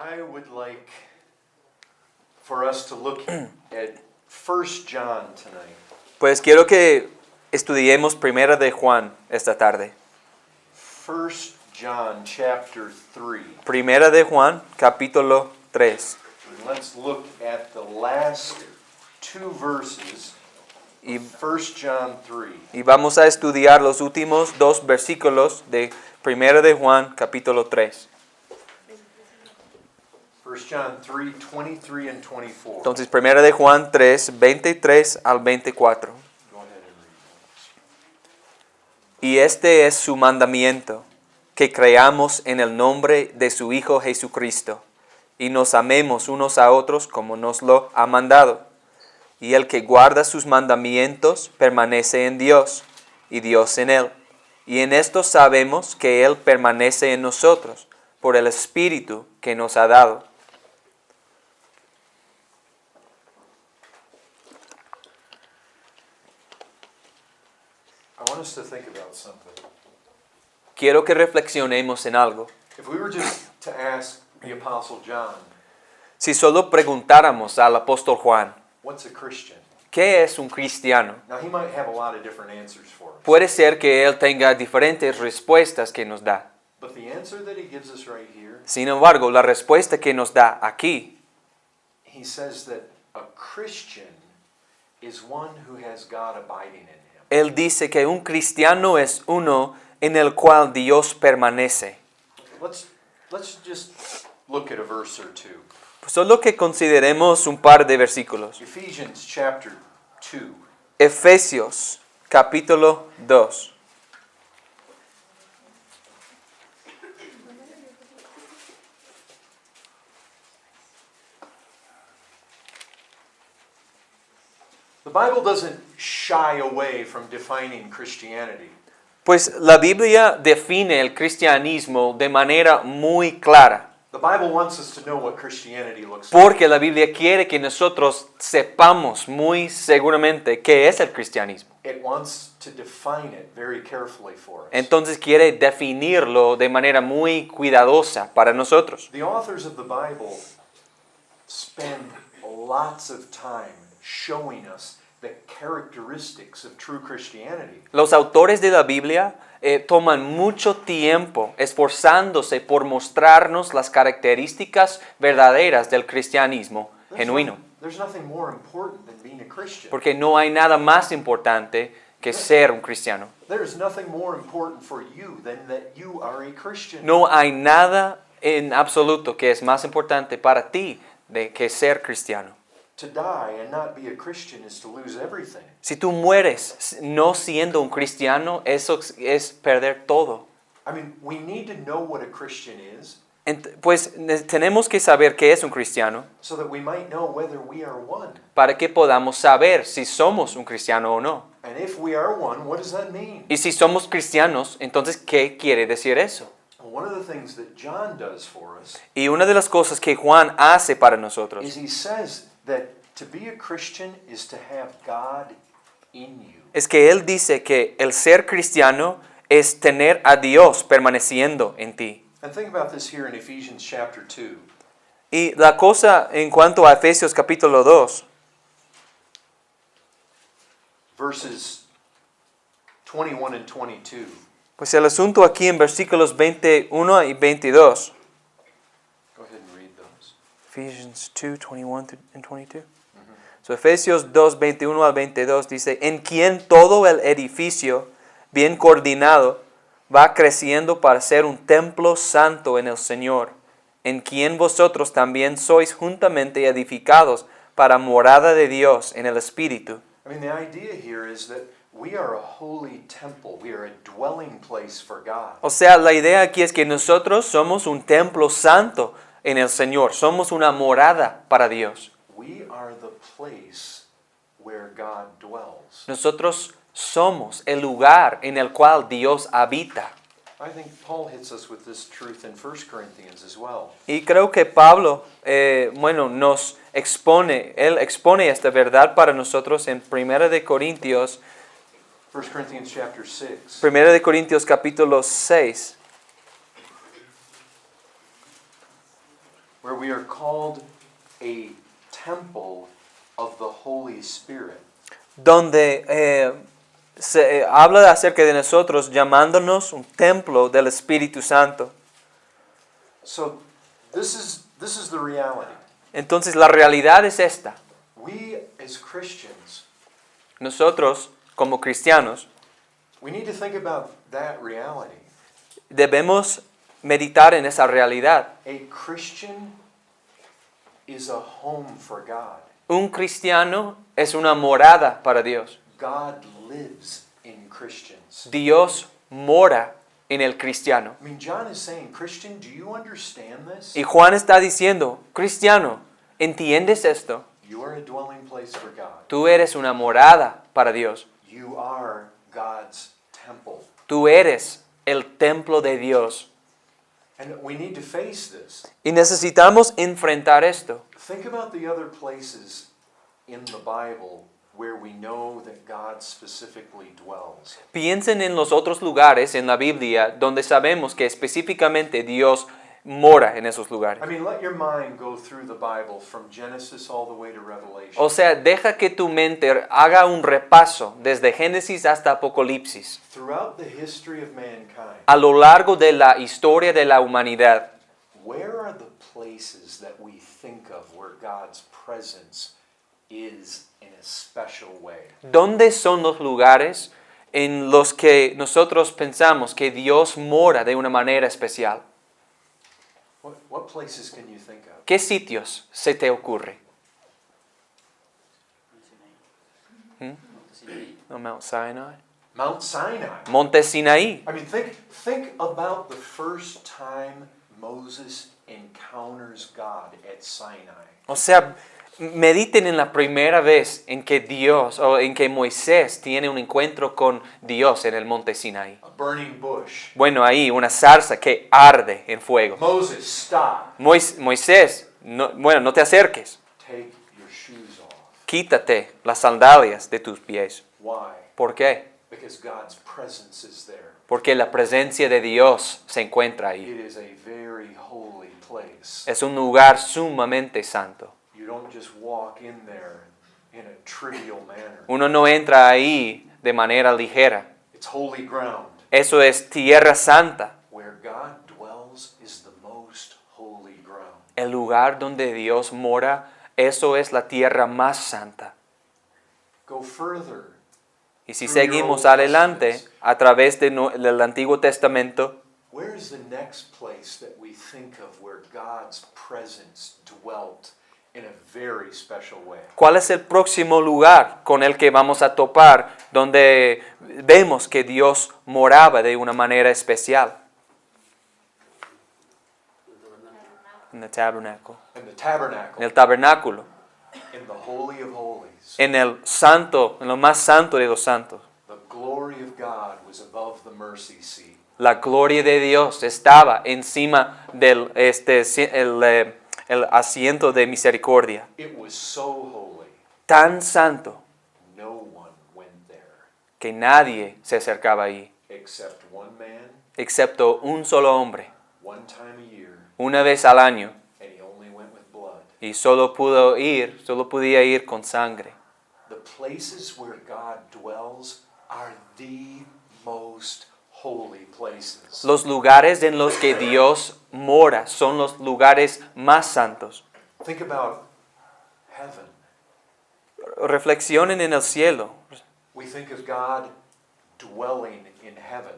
I would like for us to look at 1 John tonight. Pues quiero que estudiemos Primera de Juan esta tarde. 1 John chapter 3. Primera de Juan, capítulo 3. And let's look at the last two verses Y, of 1 John 3. y vamos a estudiar los últimos dos versículos de Primera de Juan, capítulo 3. 1 John 3, 23 and 24. Entonces, Primera de Juan 3, 23 al 24. Go ahead and read. Y este es su mandamiento, que creamos en el nombre de su Hijo Jesucristo, y nos amemos unos a otros como nos lo ha mandado. Y el que guarda sus mandamientos permanece en Dios, y Dios en él. Y en esto sabemos que Él permanece en nosotros, por el Espíritu que nos ha dado. I want us to think about something. Quiero que reflexionemos en algo. If we were just to ask the Apostle John, Si solo preguntáramos al apóstol Juan, what's a Christian? ¿qué es un cristiano? Now, he might have a lot of different answers for us. Puede ser que él tenga diferentes respuestas que nos da. But the answer that he gives us right here, Sin embargo, la respuesta que nos da aquí, he says that a Christian is one who has God abiding in him. él dice que un cristiano es uno en el cual Dios permanece. Let's just look at a verse or two. Solo que consideremos un par de versículos. Ephesians chapter 2. Efesios, capítulo 2. The Bible doesn't shy away from defining Christianity. Pues la Biblia define el cristianismo de manera muy clara, The Bible wants us to know what Christianity looks like. porque la Biblia quiere que nosotros sepamos muy seguramente qué es el cristianismo. It wants to define it very carefully for us. Entonces quiere definirlo de manera muy cuidadosa para nosotros. The authors of the Bible spend lots of time showing us the characteristics of true Christianity. Los autores de la Biblia toman mucho tiempo esforzándose por mostrarnos las características verdaderas del cristianismo genuino. There's nothing more important than being a Christian. Porque no hay nada más importante que ser un cristiano. There's nothing more important for you than that you are a Christian. No hay nada en absoluto que es más importante para ti que ser cristiano. To die and not be a Christian is to lose everything. Si tú mueres no siendo un cristiano, eso es perder todo. I mean, we need to know what a Christian is Pues tenemos que saber qué es un cristiano so that we might know whether we are one. para que podamos saber si somos un cristiano o no. And if we are one, what does that mean? Y si somos cristianos, entonces, ¿qué quiere decir eso? Well, one of the things that John does for us Y una de las cosas que Juan hace para nosotros is he says that to be a Christian is to have God in you. es que él dice que el ser cristiano es tener a Dios permaneciendo en ti. And think about this here in Ephesians chapter 2. Y la cosa en cuanto a Efesios capítulo 2, Verses 21 and 22. pues el asunto aquí en versículos 21 y 22. Go ahead and read those. Ephesians 2, 21 and 22. So, Efesios 2, 21 al 22 dice, en quien todo el edificio, bien coordinado, va creciendo para ser un templo santo en el Señor, en quien vosotros también sois juntamente edificados para morada de Dios en el Espíritu. I mean, the idea here is that we are a holy temple. We are a dwelling place for God. O sea, la idea aquí es que nosotros somos un templo santo en el Señor, somos una morada para Dios. We are the place where God dwells. Nosotros somos el lugar en el cual Dios habita. I think Paul hits us with this truth in 1 Corinthians as well. Y creo que Pablo, nos expone, él expone esta verdad para nosotros en 1 de Corintios 1 Corinthians chapter 6. 1 de Corintios capítulo 6. where we are called a temple of the Holy Spirit. donde se habla acerca de nosotros llamándonos un templo del Espíritu Santo. So this is the reality. Entonces la realidad es esta. We as Christians, Nosotros como cristianos we need to think about that reality. debemos meditar en esa realidad. A Christian is a home for God. Un cristiano es una morada para Dios. God lives in Christians. Dios mora en el cristiano. I mean, John is saying, Christian, do you understand this? Y Juan está diciendo, cristiano, ¿entiendes esto? You are a dwelling place for God. Tú eres una morada para Dios. You are God's temple. Tú eres el templo de Dios. And we need to face this. Y necesitamos enfrentar esto. Think about the other places in the Bible where we know that God specifically dwells. Piensen en los otros lugares en la Biblia donde sabemos que específicamente Dios mora en esos lugares. I mean, let your mind go through the Bible from Genesis all the way to Revelation. O sea, deja que tu mente haga un repaso desde Génesis hasta Apocalipsis. Throughout the history of mankind, A lo largo de la historia de la humanidad, where are the places that we think of where God's presence is in a special way? ¿dónde son los lugares en los que nosotros pensamos que Dios mora de una manera especial? What places can you think of? ¿Qué sitios se te ocurre? No, Mount Sinai. Mount Sinai. Monte Sinaí. I mean, think about the first time Moses encounters God at Sinai. O sea, mediten en la primera vez en que Dios o en que Moisés tiene un encuentro con Dios en el monte Sinaí. A burning bush. Bueno, ahí una zarza que arde en fuego. Moses, stop. Moisés, no te acerques. Take your shoes off. Quítate las sandalias de tus pies. Why? ¿Por qué? Because God's presence is there. Porque la presencia de Dios se encuentra ahí. It is a very holy place. Es un lugar sumamente santo. You don't just walk in there in a trivial manner. Uno no entra ahí de manera ligera. It's holy ground. Eso es tierra santa. Where God dwells is the most holy ground. El lugar donde Dios mora, eso es la tierra más santa. Go further. Y si seguimos adelante a través del Antiguo Testamento, Where is the next place that we think of where God's presence dwelt in a very special way? ¿cuál es el próximo lugar con el que vamos a topar donde vemos que Dios moraba de una manera especial? En el tabernáculo. In the tabernacle, En el tabernáculo. in the Holy of Holies, En el santo, en lo más santo de los santos. the glory of God was above the mercy seat. La gloria de Dios estaba encima del el asiento de misericordia. It was so holy, Tan santo no one went there que nadie se acercaba ahí, except one man, excepto un solo hombre, one time a year, una vez al año, and he only went with blood. y solo podía ir con sangre. The places where God dwells are the most holy places. Los lugares en los que Dios mora son los lugares más santos. Think about heaven. Reflexionen en el cielo, We think of God dwelling in heaven.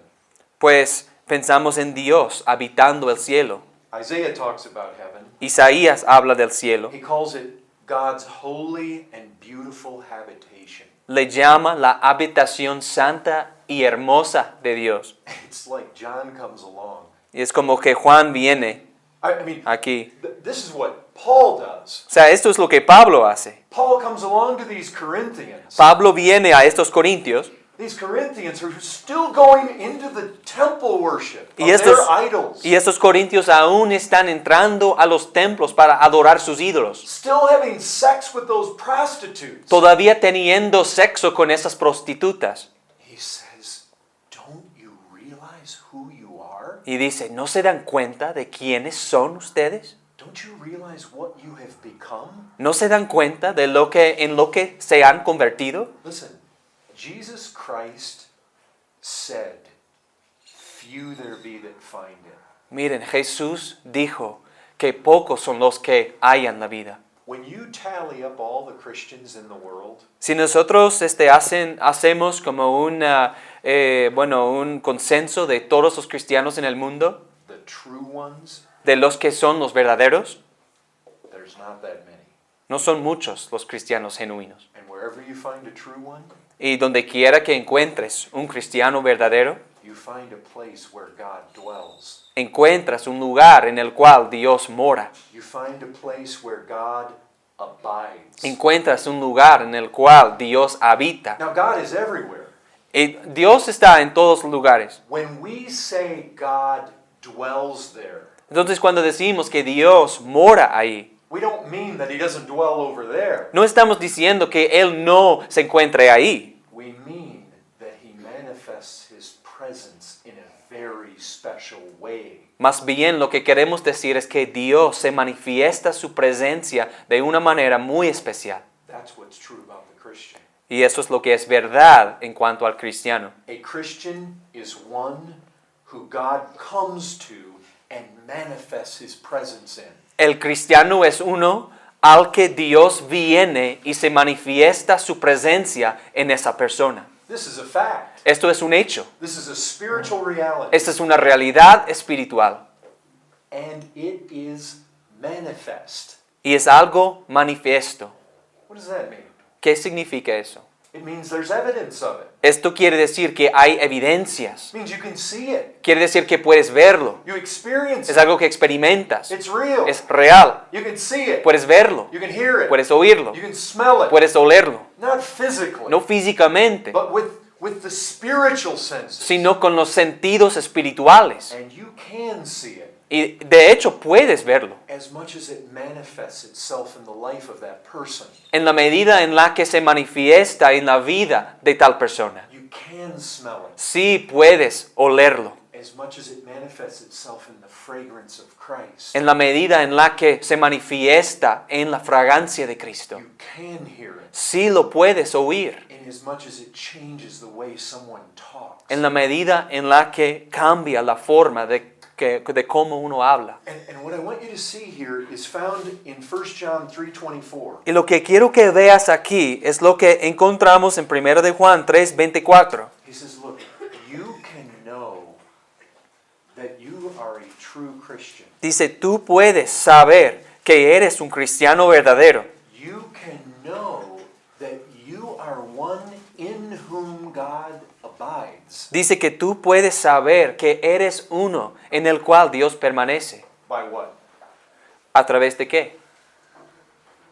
pues pensamos en Dios habitando el cielo. Isaiah talks about heaven. Isaías habla del cielo. He calls it God's holy and beautiful habitation. Le llama la habitación santa y hermosa de Dios. It's like John comes along. Y es como que Juan viene I mean, aquí. this is what Paul does. O sea, esto es lo que Pablo hace. Paul comes along to these Corinthians. Pablo viene a estos corintios These Corinthians are still going into the temple worship of y estos, their idols. y estos corintios aún están entrando a los templos para adorar sus ídolos. Still having sex with those prostitutes. Todavía teniendo sexo con esas prostitutas. He says, don't you realize who you are? Y dice, ¿no se dan cuenta de quiénes son ustedes? don't you realize what you have become? ¿No se dan cuenta de en lo que se han convertido? Listen, Jesus Christ said, few there be that find it. Miren, Jesús dijo que pocos son los que hallan la vida. When you tally up all the Christians in the world, Si nosotros hacemos como un consenso de todos los cristianos en el mundo, the true ones, de los que son los verdaderos, there's not that many. no son muchos los cristianos genuinos. And wherever you find a true one, Y donde quiera que encuentres un cristiano verdadero, you find a place where God dwells. encuentras un lugar en el cual Dios mora. You find a place where God abides. Encuentras un lugar en el cual Dios habita. Now God is everywhere. Y Dios está en todos los lugares. When we say God dwells there, Entonces cuando decimos que Dios mora ahí, we don't mean that He doesn't dwell over there. no estamos diciendo que Él no se encuentre ahí. We mean that He manifests His presence in a very special way. Más bien lo que queremos decir es que Dios se manifiesta su presencia de una manera muy especial. That's what's true about the Christian. Y eso es lo que es verdad en cuanto al cristiano. A Christian is one who God comes to and manifests His presence in. El cristiano es uno al que Dios viene y se manifiesta su presencia en esa persona. This is a fact. Esto es un hecho. This is a spiritual reality. Esta es una realidad espiritual. And it is manifest. Y es algo manifiesto. What does that mean? ¿Qué significa eso? It means there's evidence of it. Esto quiere decir que hay evidencias. It means you can see it. Quiere decir que puedes verlo. You experience Es it. algo que experimentas. It's real. Es real. You can see it. Puedes verlo. You can hear it. Puedes oírlo. You can smell it. Puedes olerlo. Not physically, No físicamente, but with the spiritual senses. sino con los sentidos espirituales. And you can see it Y de hecho puedes verlo. as much as it manifests itself in the life of that person. En la medida en la que se manifiesta en la vida de tal persona. You can smell it Sí puedes olerlo. as much as it manifests itself in the fragrance of Christ. En la medida en la que se manifiesta en la fragancia de Cristo. You can hear it Sí lo puedes oír. in as much as it changes the way someone talks. En la medida en la que cambia la forma de cómo uno habla. And what I want you to see here is found in 1 John 3:24. Y lo que quiero que veas aquí es lo que encontramos en 1 de Juan 3:24. He says, look, you can know that you are a true Christian. Dice, tú puedes saber que eres un cristiano verdadero. You can know that you are one in whom God abides. Dice que tú puedes saber que eres uno en el cual Dios permanece. By what? ¿A través de qué?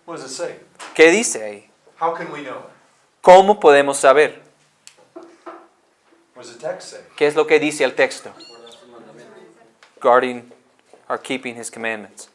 What does it say? ¿Qué dice ahí? How can we know? ¿Cómo podemos saber? What does the text say? ¿Qué es lo que dice el texto? Guarding or keeping his commandments.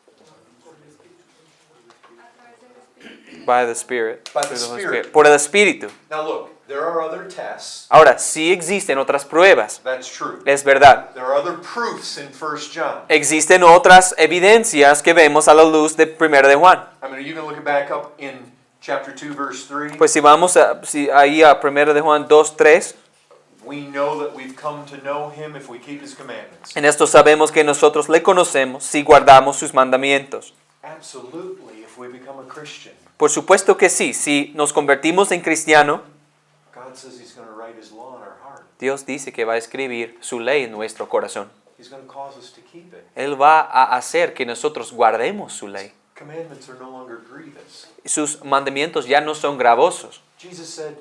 By the Spirit. By the Through the Holy Spirit. Por el Espíritu. Now look, there are other tests. Ahora, sí existen otras pruebas. That's true. Es verdad. There are other proofs in 1 John. Existen otras evidencias que vemos a la luz de 1 de Juan. I mean, are you going to look it back up in chapter 2, verse 3? Pues si vamos ahí a 1 de Juan 2:3, We know that we've come to know him if we keep his commandments. en esto sabemos que nosotros le conocemos si guardamos sus mandamientos. Absolutely, if we become a Christian. Por supuesto que sí, si nos convertimos en cristiano, God says he's going to write his law in our heart. Dios dice que va a escribir su ley en nuestro corazón. He's going to cause us to keep it. Él va a hacer que nosotros guardemos su ley. Commandments are no longer grievous. Sus mandamientos ya no son gravosos. Jesus said,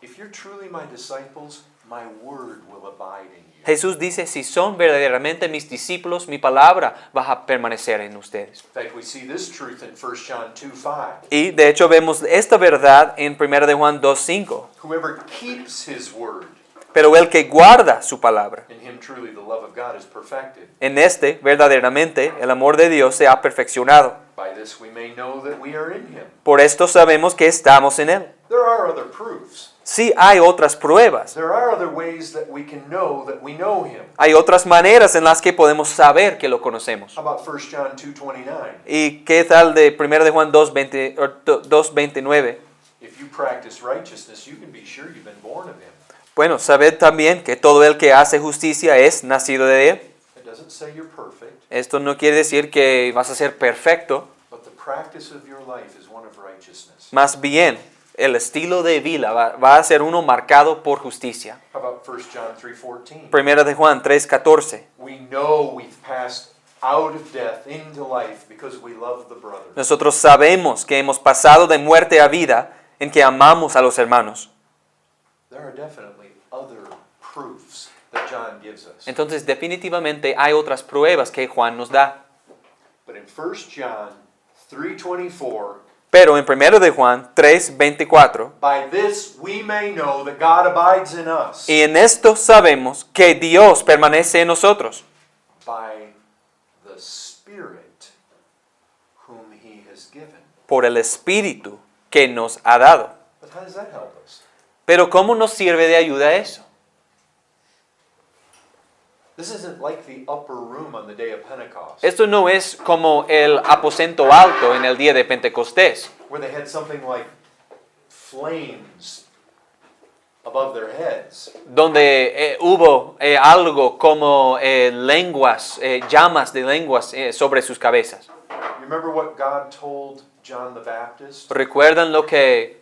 if you're truly my disciples, my word will abide in you. Jesús dice, si son verdaderamente mis discípulos, mi palabra va a permanecer en ustedes. In fact, we see this truth in 1 John 2:5. Y de hecho vemos esta verdad en 1 de Juan 2:5. Whoever keeps his word, Pero el que guarda su palabra, in him truly the love of God is perfected. en este verdaderamente el amor de Dios se ha perfeccionado. By this we may know that we are in him. Por esto sabemos que estamos en Él. there are other proofs. Sí hay otras pruebas. There are other ways that we can know that we know him. Hay otras maneras en las que podemos saber que lo conocemos. How about 1 John 2:29? ¿Y qué tal de 1 de Juan 2:20 o 2:29? If you practice righteousness, you can be sure you've been born of him. Bueno, sabed también que todo el que hace justicia es nacido de él. It doesn't say you're perfect, Esto no quiere decir que vas a ser perfecto, but the practice of your life is one of righteousness. más bien el estilo de vida va a ser uno marcado por justicia. How about 1 John 3:14? 1 de Juan 3:14. We know we've passed out of death into life because we love the brother. Nosotros sabemos que hemos pasado de muerte a vida en que amamos a los hermanos. There are definitely other proofs that John gives us. Entonces, definitivamente hay otras pruebas que Juan nos da. But in 1 John 3:24, Pero en 1 de Juan 3:24, by this we may know that God abides in us y en esto sabemos que Dios permanece en nosotros, by the Spirit whom he has given. por el Espíritu que nos ha dado. But how does that help us? Pero ¿cómo nos sirve de ayuda eso? This isn't like the upper room on the day of Pentecost, Esto no es como el aposento alto en el día de Pentecostés, where they had something like flames above their heads. donde hubo algo como lenguas, llamas de lenguas sobre sus cabezas. You remember what God told John the Baptist? ¿Recuerdan lo que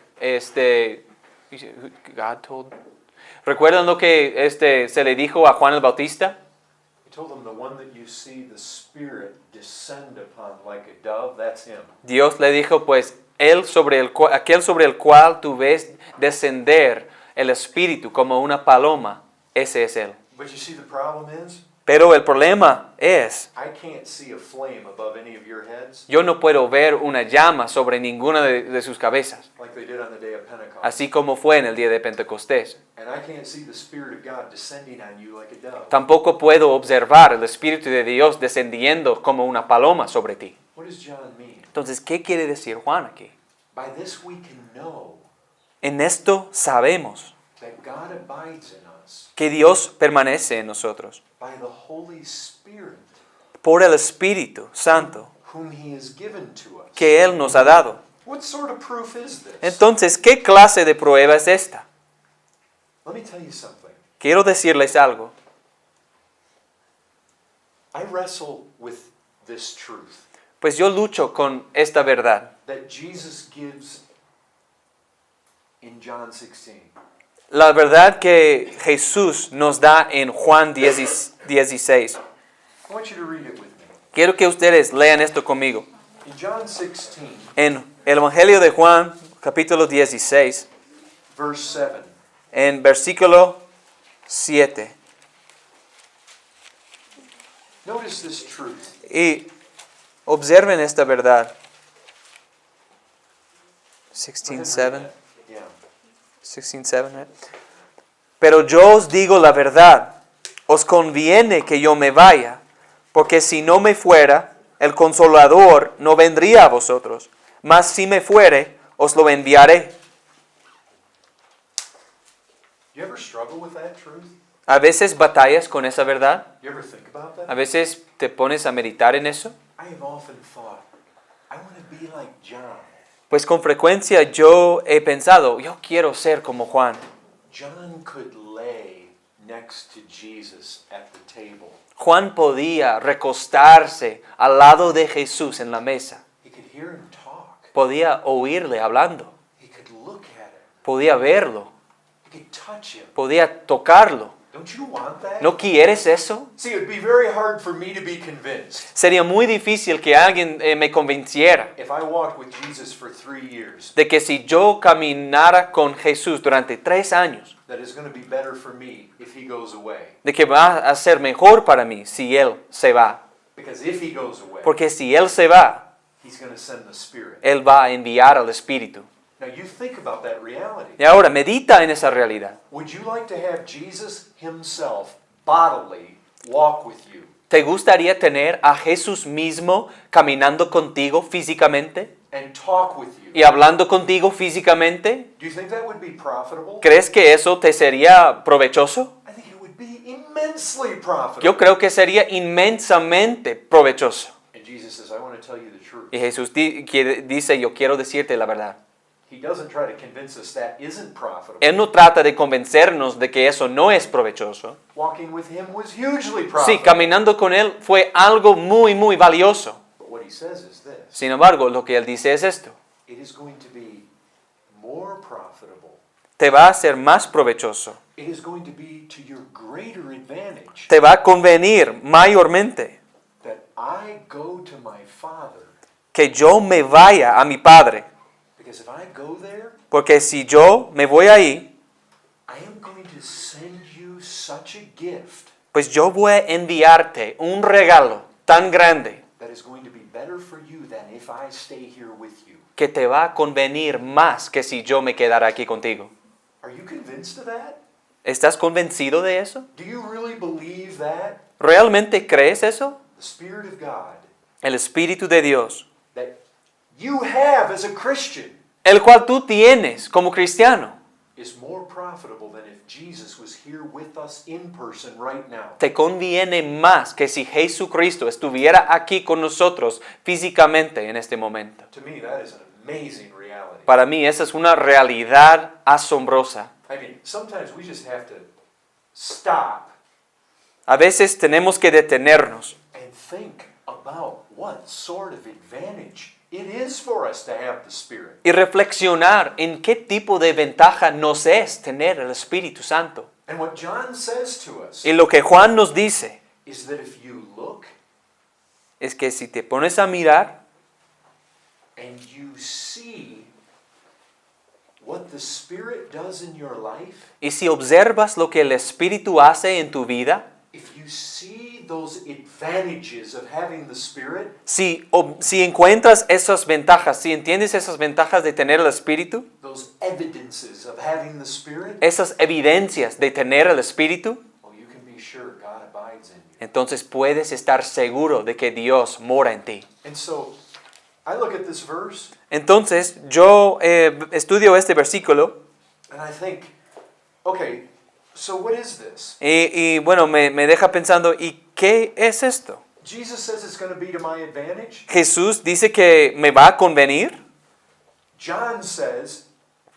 God told? ¿Recuerdan lo que se le dijo a Juan el Bautista? He told him, the one that you see the Spirit descend upon like a dove, that's him. Dios le dijo, pues, aquel sobre el cual tú ves descender el Espíritu como una paloma, ese es él. But you see the problem is, Pero el problema es, I can't see a flame above any of your heads yo no puedo ver una llama sobre ninguna de sus cabezas, like they did on the day of Pentecost. así como fue en el día de Pentecostés. And I can't see the Spirit of God descending on you like a dove. Tampoco puedo observar el Espíritu de Dios descendiendo como una paloma sobre ti. What does John mean? Entonces, ¿qué quiere decir Juan aquí? By this we can know En esto sabemos that God abides in us que Dios permanece en nosotros by the Holy Spirit por el Espíritu Santo whom he has given to us. que Él nos ha dado. What sort of proof is this? Entonces, ¿qué clase de prueba es esta? Let me tell you something. Quiero decirles algo. I wrestle with this truth Pues yo lucho con esta verdad. that Jesus gives in John 16. La verdad que Jesús nos da en Juan 16. I want you to read it with me. Quiero que ustedes lean esto conmigo. In John 16, En el Evangelio de Juan, capítulo 16, verse 7. en versículo 7. Notice this truth. Y observen esta verdad. 16:7. Yeah. 16:7, right? Pero yo os digo la verdad, os conviene que yo me vaya, porque si no me fuera, el Consolador no vendría a vosotros, mas si me fuere, os lo enviaré. You ever struggle with that truth? A veces batallas con esa verdad, You ever think about that? a veces te pones a meditar en eso. I have often thought, I want to be like John. Pues con frecuencia yo he pensado, yo quiero ser como Juan. John could lay next to Jesus at the table. Juan podía recostarse al lado de Jesús en la mesa. He could hear him talk. Podía oírle hablando. He could look at him. Podía verlo. He could touch him. Podía tocarlo. Don't you want that? ¿No quieres eso? See, it would be very hard for me to be convinced. Sería muy difícil que alguien me convenciera If I walked with Jesus for 3 years, de que si yo caminara con Jesús durante 3 años, that it's going to be better for me if he goes away. de que va a ser mejor para mí si Él se va. Because if he goes away, Porque si Él se va, he's going to send the Spirit. Él va a enviar al Espíritu. Now you think about that reality. Y ahora, medita en esa realidad. Would you like to have Jesus himself bodily walk with you? ¿Te gustaría tener a Jesús mismo caminando contigo físicamente? and talk with you, y hablando contigo físicamente, do you think that would be profitable? ¿crees que eso te sería provechoso? I think it would be immensely profitable. Yo creo que sería inmensamente provechoso. And Jesus says, I want to tell you the truth. Y Jesús dice, yo quiero decirte la verdad. He doesn't try to convince us that isn't profitable. Él no trata de convencernos de que eso no es provechoso. Walking with him was hugely Sí, profitable. caminando con Él fue algo muy, muy valioso. But what he says is this. Sin embargo, lo que Él dice es esto. It is going to be more profitable. Te va a ser más provechoso. It is going to be to your greater advantage Te va a convenir mayormente that I go to my Father. que yo me vaya a mi Padre. Because if I go there, Porque si yo me voy ahí, I am going to send you such a gift pues yo voy a enviarte un regalo tan grande that is going to be better for you than if I stay here with you. que te va a convenir más que si yo me quedara aquí contigo. Are you convinced of that? ¿Estás convencido de eso? Do you really believe that? ¿Realmente crees eso? The Spirit of God El Espíritu de Dios, that you have as a Christian el cual tú tienes como cristiano, is more profitable than if Jesus was here with us in person right now. te conviene más que si Jesucristo estuviera aquí con nosotros físicamente en este momento. To me, that is an amazing reality. Para mí esa es una realidad asombrosa. I mean, sometimes we just have to stop A veces tenemos que detenernos and think about what sort of advantage it is for us to have the Spirit. y reflexionar en qué tipo de ventaja nos es tener el Espíritu Santo. And what John says to us Y lo que Juan nos dice is that if you look es que si te pones a mirar and you see what the Spirit does in your life, y si observas lo que el Espíritu hace en tu vida, if you see those advantages of having the Spirit, si encuentras esas ventajas, si entiendes esas ventajas de tener el Espíritu, those evidences of having the Spirit, esas evidencias de tener el Espíritu, oh, you can be sure God abides in you. entonces puedes estar seguro de que Dios mora en ti. And so, I look at this verse Entonces yo estudio este versículo and I think, okay, so what is this? y bueno, me deja pensando, ¿y qué es esto? Jesus says it's going to be to my advantage. Jesús dice que me va a convenir. John says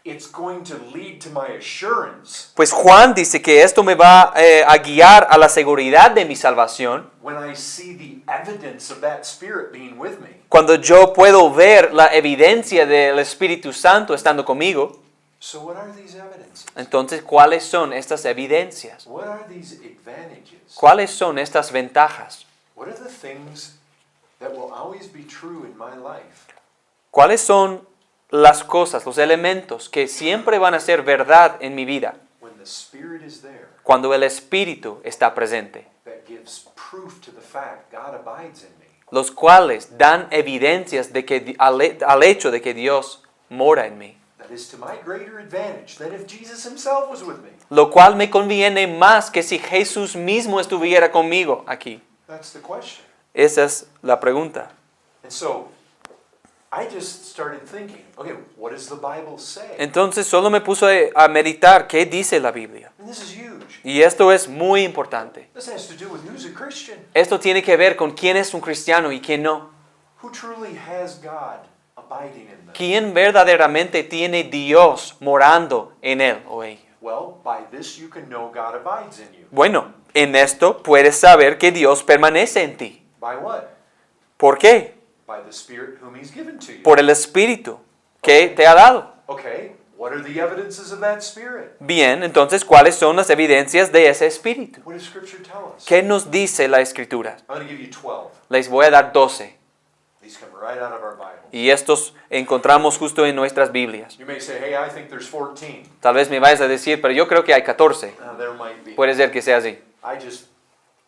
it's going to lead to my assurance Pues Juan dice que esto me va a guiar a la seguridad de mi salvación when I see the evidence of that Spirit being with me. cuando yo puedo ver la evidencia del Espíritu Santo estando conmigo. So what are these evidences? Entonces, ¿cuáles son estas evidencias? What are these advantages? ¿Cuáles son estas ventajas? What are the things that will always be true in my life? ¿Cuáles son las cosas, los elementos que siempre van a ser verdad en mi vida When the Spirit is there, cuando el Espíritu está presente? that gives proof to the fact God abides in me. Los cuales dan evidencias de que al hecho de que Dios mora en mí. That is to my greater advantage than if Jesus himself was with me. Lo cual me conviene más que si Jesús mismo estuviera conmigo aquí. That's the question. Esa es la pregunta. And so, I just started thinking, okay, what does the Bible say? Entonces solo me puse a meditar qué dice la Biblia. And this is huge. Y esto es muy importante. This has to do with who's a Christian, Esto tiene que ver con quién es un cristiano y quién no. who truly has God abiding in them. ¿Quién verdaderamente tiene Dios morando en él o ella? Well, by this you can know God abides in you. Bueno, en esto puedes saber que Dios permanece en ti. By what? ¿Por qué? By the Spirit whom He's given to you. Por el Espíritu que te ha dado. Okay, what are the evidences of that Spirit? Bien, entonces, ¿cuáles son las evidencias de ese Espíritu? What does Scripture tell us? ¿Qué nos dice la Escritura? I'm going to give you 12. Les voy a dar 12. These come right out of our Bible. Y estos encontramos justo en nuestras Biblias. You may say, hey, I think there's 14. Tal vez me vayas a decir, pero yo creo que hay 14. There might be. Puede ser que sea así.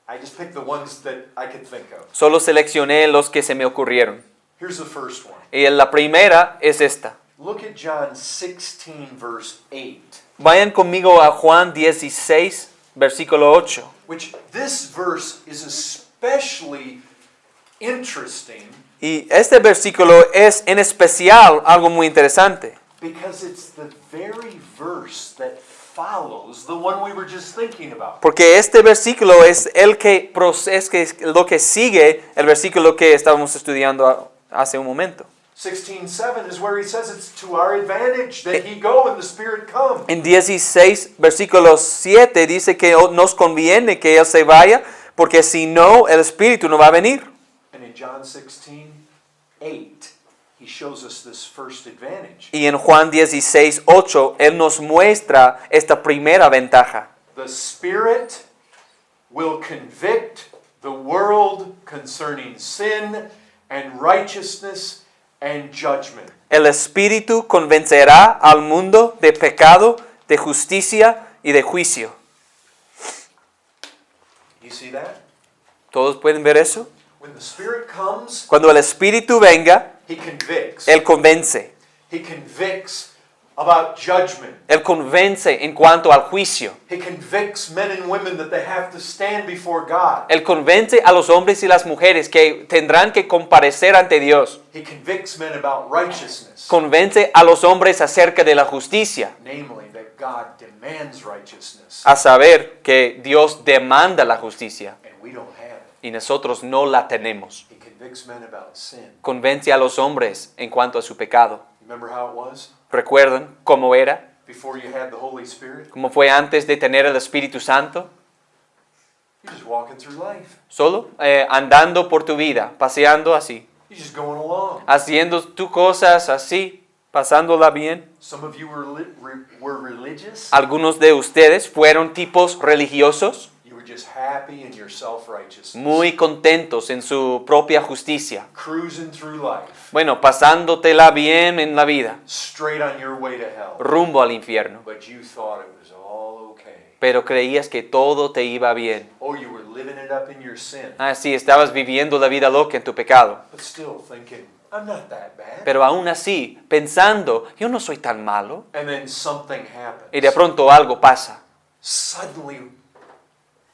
I just picked the ones that I could think of. Solo seleccioné los que se me ocurrieron. Here's the first one. Y la primera es esta. Look at John 16, verse 8. Vayan conmigo a Juan 16, versículo 8. Which this verse is especially interesting Y este versículo es en especial algo muy interesante. because it's the very verse that follows the one we were just thinking about. Porque este versículo es lo que sigue el versículo que estábamos estudiando hace un momento. 16:7 is where he says it's to our advantage that he go and the Spirit come. En 16, versículo 7 dice que nos conviene que Él se vaya, porque si no, el Espíritu no va a venir. And in John 16:8, he shows us this first advantage. Y en Juan 16, 8, Él nos muestra esta primera ventaja. The Spirit will convict the world concerning sin and righteousness and judgment. El Espíritu convencerá al mundo de pecado, de justicia y de juicio. You see that? ¿Todos pueden ver eso? When the Spirit comes, Cuando el Espíritu venga, he convicts. Él convence. He convicts about judgment. Él convence en cuanto al juicio. He convicts men and women that they have to stand before God. Él convence a los hombres y las mujeres que tendrán que comparecer ante Dios. He convicts men about righteousness, Convence a los hombres acerca de la justicia, namely that God demands righteousness a saber que Dios demanda la justicia and we don't have it. y nosotros no la tenemos. He convicts men about sin. Convence a los hombres en cuanto a su pecado. Remember how it was ¿Recuerdan cómo era? before you had the Holy Spirit? ¿Cómo fue antes de tener el Espíritu Santo? You're just walking through life. Solo andando por tu vida, paseando así, You're just going along. haciendo tus cosas así, pasándola bien. Some of you were religious. Algunos de ustedes fueron tipos religiosos, You were just happy in your self-righteousness. muy contentos en su propia justicia. Cruising through life, Bueno, pasándotela bien en la vida, straight on your way to hell. rumbo al infierno. But you thought it was all okay. Pero creías que todo te iba bien. Or you were living it up in your sin. Así estabas viviendo la vida loca en tu pecado. But still thinking, I'm not that bad. Pero aún así, pensando, yo no soy tan malo. And then something happens. Y de pronto algo pasa. Suddenly,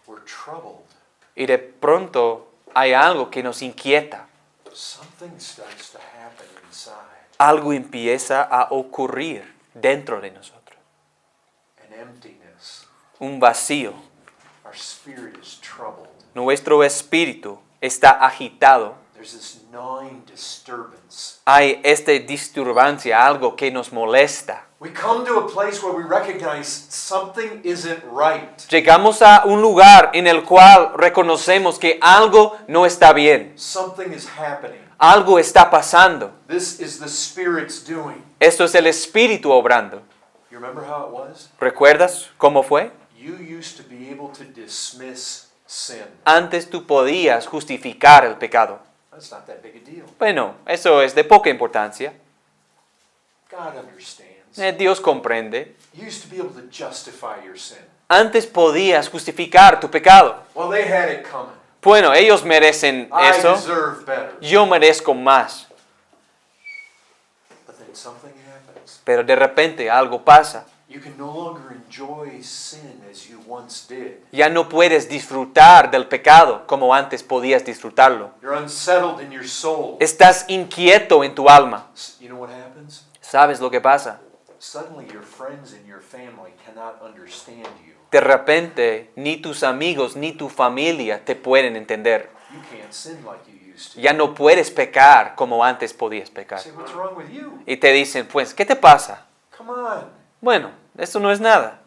we're troubled. Y de pronto hay algo que nos inquieta. Something starts to happen inside. Algo empieza a ocurrir dentro de nosotros. An emptiness. Un vacío. Our spirit is troubled. Nuestro espíritu está agitado. There's this gnawing disturbance. Hay esta disturbancia, algo que nos molesta. We come to a place where we recognize something isn't right. Llegamos a un lugar en el cual reconocemos que algo no está bien. Something is happening. Algo está pasando. This is the Spirit's doing. Esto es el espíritu obrando. You remember how it was? ¿Recuerdas cómo fue? You used to be able to dismiss sin. Antes tú podías justificar el pecado. That's not that big a deal. Bueno, eso es de poca importancia. God understands. Dios comprende. You used to be able to justify your sin. Antes podías justificar tu pecado. Well, they had it coming. Bueno, ellos merecen I eso. deserve better. Yo merezco más. But then something happens. Pero de repente algo pasa. You can no longer enjoy sin as you once did. Ya no puedes disfrutar del pecado como antes podías disfrutarlo. You're unsettled in your soul. Estás inquieto en tu alma. You know what happens? ¿Sabes lo que pasa? Suddenly your friends and your family cannot understand you. De repente, ni tus amigos ni tu familia te pueden entender. You can't sin like you used to. Ya no puedes pecar como antes podías pecar. Say, what's wrong with you? Y te dicen, pues, ¿qué te pasa? Come on. Bueno, esto no es nada.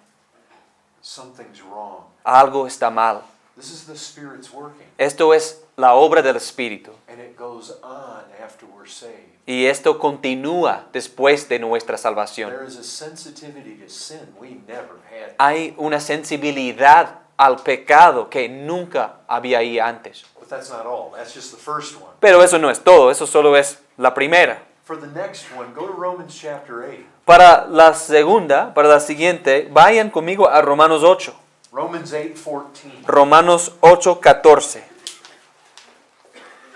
Something's wrong. Algo está mal. This is the Spirit's working. Esto es la obra del Espíritu. And it goes on after we're saved. Y esto continúa después de nuestra salvación. There is a sensitivity to sin we never had. Hay una sensibilidad al pecado que nunca había ahí antes. But that's not all. That's just the first one. Pero eso no es todo, eso solo es la primera. For the next one, go to Romans chapter 8. Para la segunda, para la siguiente, vayan conmigo a Romanos 8. Romans 8:14. Romanos 8:14.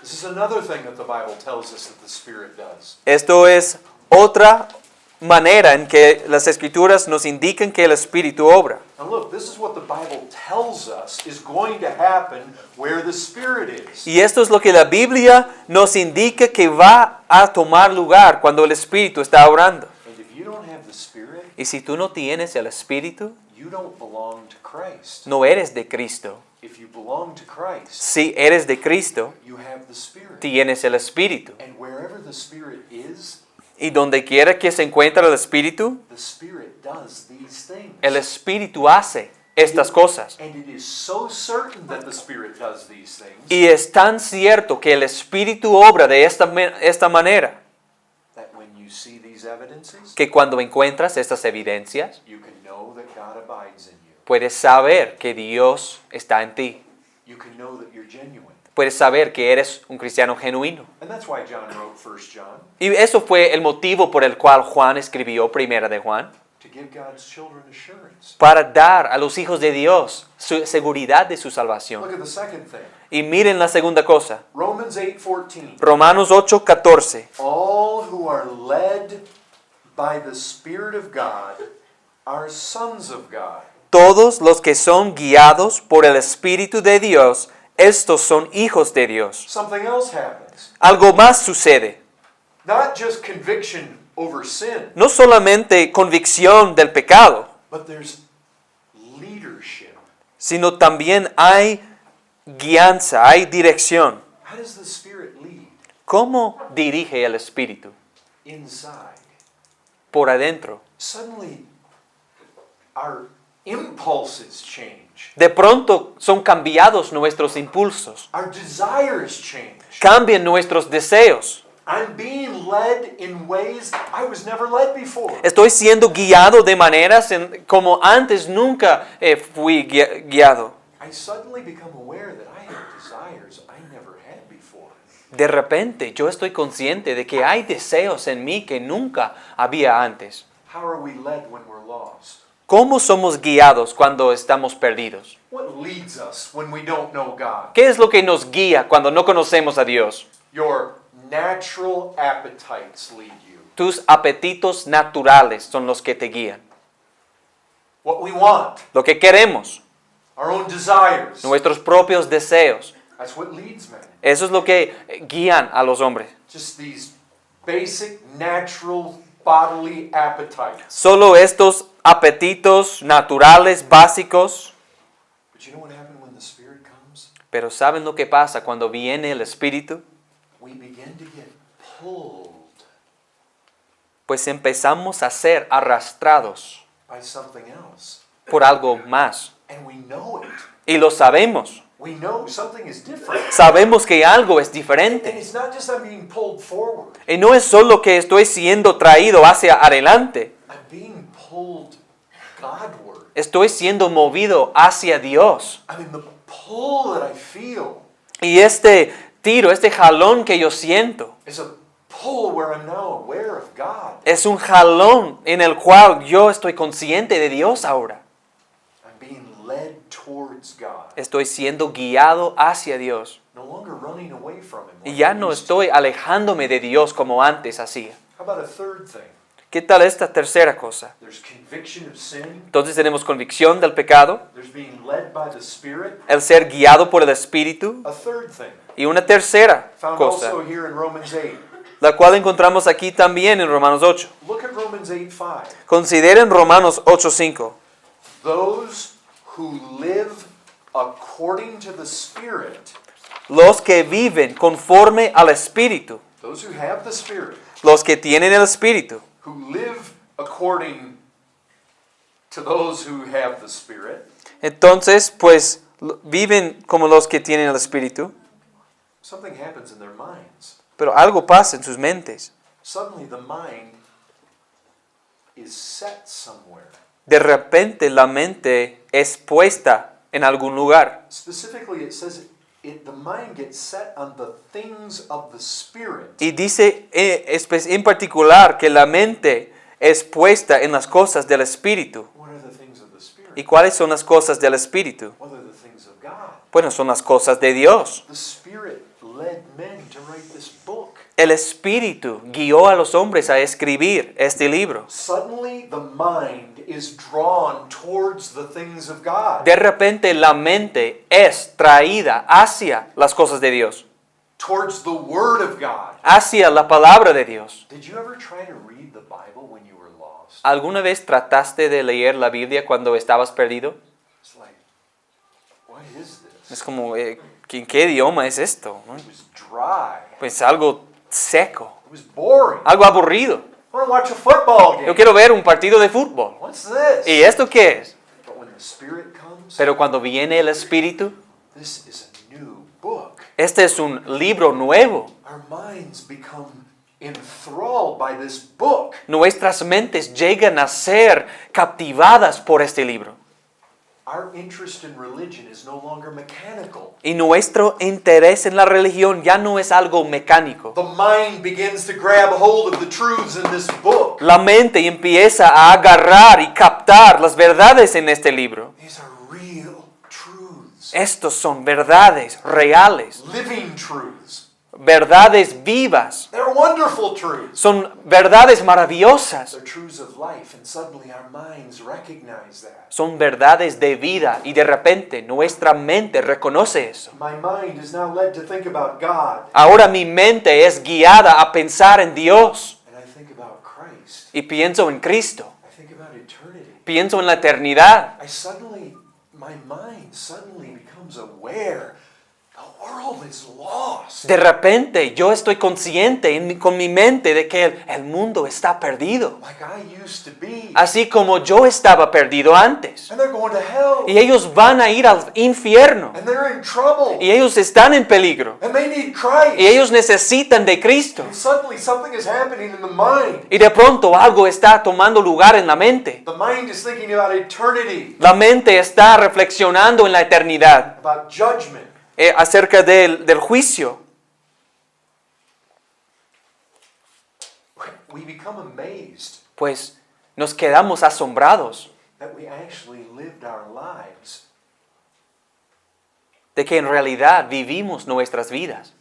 This is another thing that the Bible tells us that the Spirit does. Esto es otra manera en que las Escrituras nos indican que el Espíritu obra. Now look, this is what the Bible tells us is going to happen where the Spirit is. Y esto es lo que la Biblia nos indica que va a tomar lugar cuando el Espíritu está obrando. And if you don't have the Spirit, Y si tú no tienes el Espíritu, you don't belong to Christ. no eres de Cristo. If you belong to Christ, Si eres de Cristo, you have the Spirit. tienes el Espíritu. And wherever the Spirit is, Y donde quiera que se encuentre el Espíritu, the Spirit does these things. el Espíritu hace estas cosas. And it is so certain that the Spirit does these things Y es tan cierto que el Espíritu obra de esta manera, that when you see these evidences, que cuando encuentras estas evidencias, you can know that God abides in you. puedes saber que Dios está en ti. You can know that you're genuine. Puedes saber que eres un cristiano genuino. And that's why John wrote 1 John, Y eso fue el motivo por el cual Juan escribió Primera de Juan, to give God's children assurance. para dar a los hijos de Dios su seguridad de su Look salvación. at the second thing. Y miren la segunda cosa, Romans 8:14. Romanos 8:14. All who are led by the Spirit of God are sons of God. Todos los que son guiados por el Espíritu de Dios, estos son hijos de Dios. Something else happens. Algo más sucede. Not just conviction over sin, No solamente convicción del pecado, but there's leadership. sino también hay guianza, hay dirección. How does the Spirit lead? ¿Cómo dirige el Espíritu? Inside. Por adentro. Suddenly, our impulses change. De pronto son cambiados nuestros impulsos. Our desires change. Cambian nuestros deseos. I'm being led in ways I was never led before. Estoy siendo guiado de maneras como antes nunca fui guiado. I suddenly become aware that I have desires I never had before. De repente yo estoy consciente de que hay deseos en mí que nunca había antes. How are we led when we're lost? ¿Cómo somos guiados cuando estamos perdidos? What leads us when we don't know God? ¿Qué es lo que nos guía cuando no conocemos a Dios? Your natural appetites lead you. Tus apetitos naturales son los que te guían. What we want, Lo que queremos, our own desires. nuestros propios deseos. That's what leads men. Eso es lo que guían a los hombres. Just these basic natural bodily appetites. Solo estos apetitos naturales, básicos. But you know what happens when the Spirit comes? Pero ¿saben lo que pasa cuando viene el Espíritu? We begin to get pulled Pues empezamos a ser arrastrados by something else. por algo más. And we know it. Y lo sabemos. We know something is different. Sabemos que algo es And diferente. it's not just I'm being pulled forward. Y no es solo que estoy siendo traído hacia adelante. I'm being pulled Godward. Estoy siendo movido hacia Dios. I mean, the pull that I feel Y este tiro, este jalón que yo siento, is a pull where I'm now aware of God. es un jalón en el cual yo estoy consciente de Dios ahora. I'm being led towards God. Estoy siendo guiado hacia Dios. No longer running away from Him. Y like ya I no used to. estoy alejándome de Dios como antes hacía. How about a third thing? ¿Qué tal esta tercera cosa? There's conviction of sin. Entonces tenemos convicción del pecado, There's being led by the Spirit. el ser guiado por el Espíritu A third thing, y una tercera found cosa, also here in Romans 8. la cual encontramos aquí también en Romanos 8. Look at Romans 8:5. Consideren Romanos 8:5. Those who live according to the Spirit, Los que viven conforme al Espíritu, those who have the Spirit, los que tienen el Espíritu, who live according to those who have the Spirit, entonces pues viven como los que tienen el Espíritu, something happens in their minds. pero algo pasa en sus mentes. Suddenly the mind is set somewhere. De repente la mente es puesta en algún lugar. Specifically, it says the mind gets set on the things of the Spirit. Y dice en particular que la mente es puesta en las cosas del Espíritu. What are the things of the Spirit? ¿Y cuáles son las cosas del Espíritu? What are the things of God? Bueno, son las cosas de Dios. The Spirit led men to write this book. el Espíritu guió a los hombres a escribir este libro. Suddenly the mind is drawn towards the things of God. De repente la mente es traída hacia las cosas de Dios, Towards the Word of God. hacia la palabra de Dios. Did you ever try to read the Bible when you were lost? ¿Alguna vez trataste de leer la Biblia cuando estabas perdido? It's like, what is this? Es como, ¿en qué idioma es esto? It was dry. Pues algo seco, It was boring. algo aburrido. I want to watch a football game. Yo quiero ver un partido de fútbol. What's this? ¿Y esto qué es? But when the Spirit comes, Pero cuando viene el Espíritu, this is a new book. este es un libro nuevo. Our minds become enthralled by this book. Nuestras mentes llegan a ser captivadas por este libro. Our interest in religion is no longer mechanical. Y nuestro interés en la religión ya no es algo mecánico. The mind begins to grab hold of the truths in this book. La mente empieza a agarrar y captar las verdades en este libro. These are real truths. Estos son verdades reales, Living truths. verdades vivas, They're wonderful truths. son verdades maravillosas, They're truths of life, and suddenly our minds recognize that. son verdades de vida y de repente nuestra mente reconoce eso. My mind is now led to think about God, Ahora mi mente es guiada a pensar en Dios and I think about Christ. y pienso en Cristo, I think about eternity. pienso en la eternidad. My mind suddenly becomes aware the world is lost. De repente yo estoy consciente con mi mente de que el mundo está perdido, Like I used to be. así como yo estaba perdido antes. And they're going to hell. Y ellos van a ir al infierno. And they're in trouble. Y ellos están en peligro. And they need Christ. Y ellos necesitan de Cristo. And suddenly something is happening in the mind. Y de pronto algo está tomando lugar en la mente. The mind is thinking about eternity, La mente está reflexionando en la eternidad, about judgment. Acerca del juicio. We become amazed Pues nos quedamos asombrados that we actually lived our lives de que en realidad vivimos nuestras vidas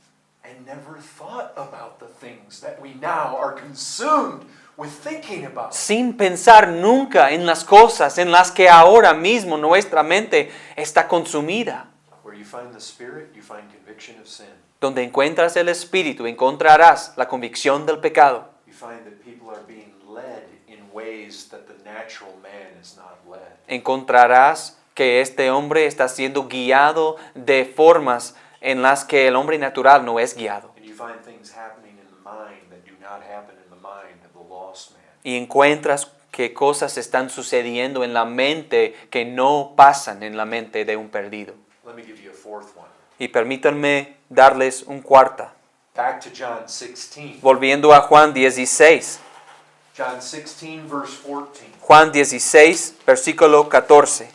and never thought about the things that we now are consumed with thinking about. sin pensar nunca en las cosas en las que ahora mismo nuestra mente está consumida. Where you find the Spirit, you find conviction of sin. Donde encuentras el Espíritu, encontrarás la convicción del pecado. You find that people are being led in ways that the natural man is not led. Encontrarás que este hombre está siendo guiado de formas en las que el hombre natural no es guiado. And you find things happening in the mind that do not happen in the mind of the lost man. Y encuentras que cosas están sucediendo en la mente que no pasan en la mente de un perdido. Let me give you a fourth one. Y permítanme darles un cuarta. Back to John 16. Volviendo a Juan 16. John 16, verse 14. Juan 16, versículo 14.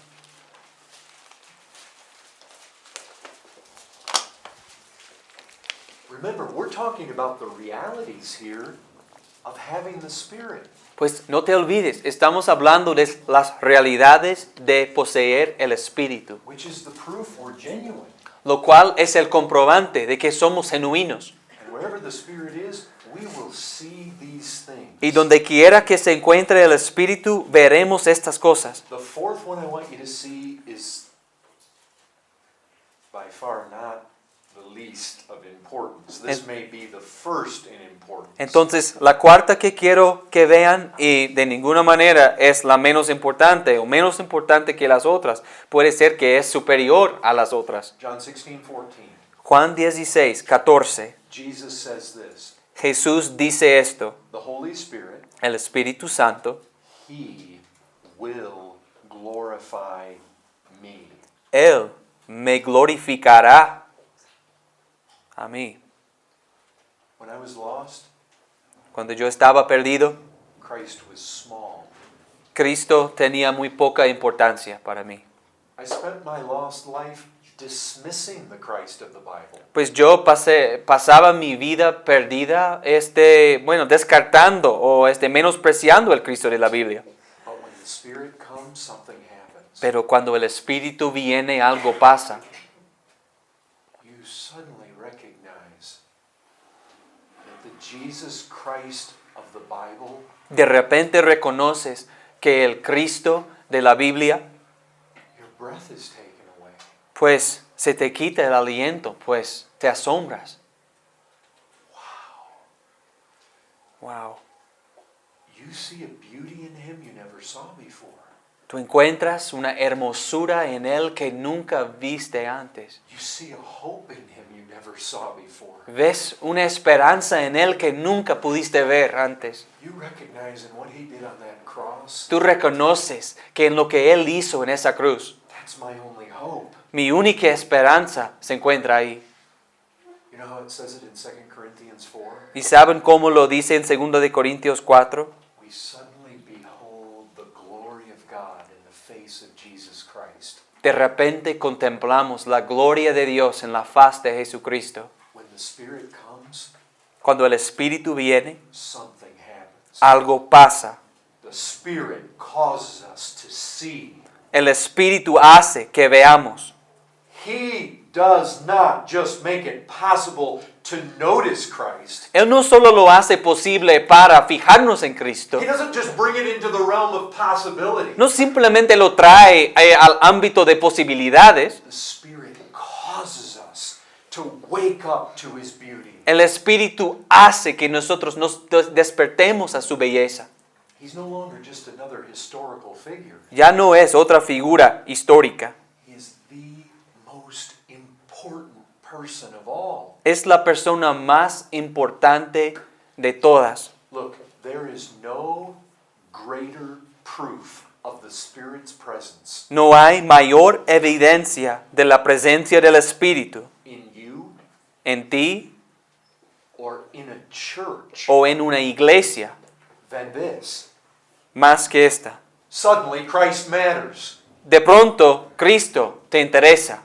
Remember, we're talking about the realities here of having the Spirit. Pues no te olvides, estamos hablando de las realidades de poseer el Espíritu, Which is the proof we're genuine. lo cual es el comprobante de que somos genuinos. And wherever the Spirit is, we will see these things. Y donde quiera que se encuentre el Espíritu, veremos estas cosas. The fourth one I want you to see is by far not the least of importance. This may be the first in importance. Entonces, la cuarta que quiero que vean, y de ninguna manera es la menos importante o menos importante que las otras, puede ser que es superior a las otras. John 16, 14. Juan 16, 14. Jesus says this, Jesús dice esto: the Holy Spirit, el Espíritu Santo, He will glorify me. Él me glorificará a mí. When I was lost, Cuando yo estaba perdido, Christ was small. Cristo tenía muy poca importancia para mí. I spent my lost life dismissing the Christ of the Bible. Pues yo pasaba mi vida perdida, descartando o menospreciando el Cristo de la Biblia. But when the Spirit comes, something happens. Pero cuando el Espíritu viene, algo pasa. You suddenly recognize that the Jesus Christ of the Bible, de repente reconoces que el Cristo de la Biblia, your breath is taken away. pues se te quita el aliento, pues te asombras. Wow. You see a beauty in him you never saw before. Tú encuentras una hermosura en Él que nunca viste antes. You see a hope in him you never saw before. Ves una esperanza en Él que nunca pudiste ver antes. You recognize in what he did on that cross, Tú reconoces que en lo que Él hizo en esa cruz, that's my only hope. mi única esperanza se encuentra ahí. You know how it says it in 2 Corinthians 4? ¿Y saben cómo lo dice en 2 de Corintios 4? We suddenly behold the glory of God in the face of Jesus Christ. De repente contemplamos la gloria de Dios en la faz de Jesucristo. When the Spirit comes, Cuando el Espíritu viene, something happens. algo pasa. The Spirit causes us to see. El Espíritu hace que veamos. He does not just make it possible to notice Christ. Él no solo lo hace posible para fijarnos en Cristo, He doesn't just bring it into the realm of possibility. no simplemente lo trae al ámbito de posibilidades. The Spirit causes us to wake up to His beauty. El Espíritu hace que nosotros nos despertemos a su belleza. He's no longer just another historical figure. Ya no es otra figura histórica. He is the most important person of all. Es la persona más importante de todas. Look, there is no greater proof of the Spirit's presence No hay mayor evidencia de la presencia del Espíritu in you en ti or in a church o en una iglesia than this. más que esta. Suddenly, Christ matters. De pronto, Cristo te interesa.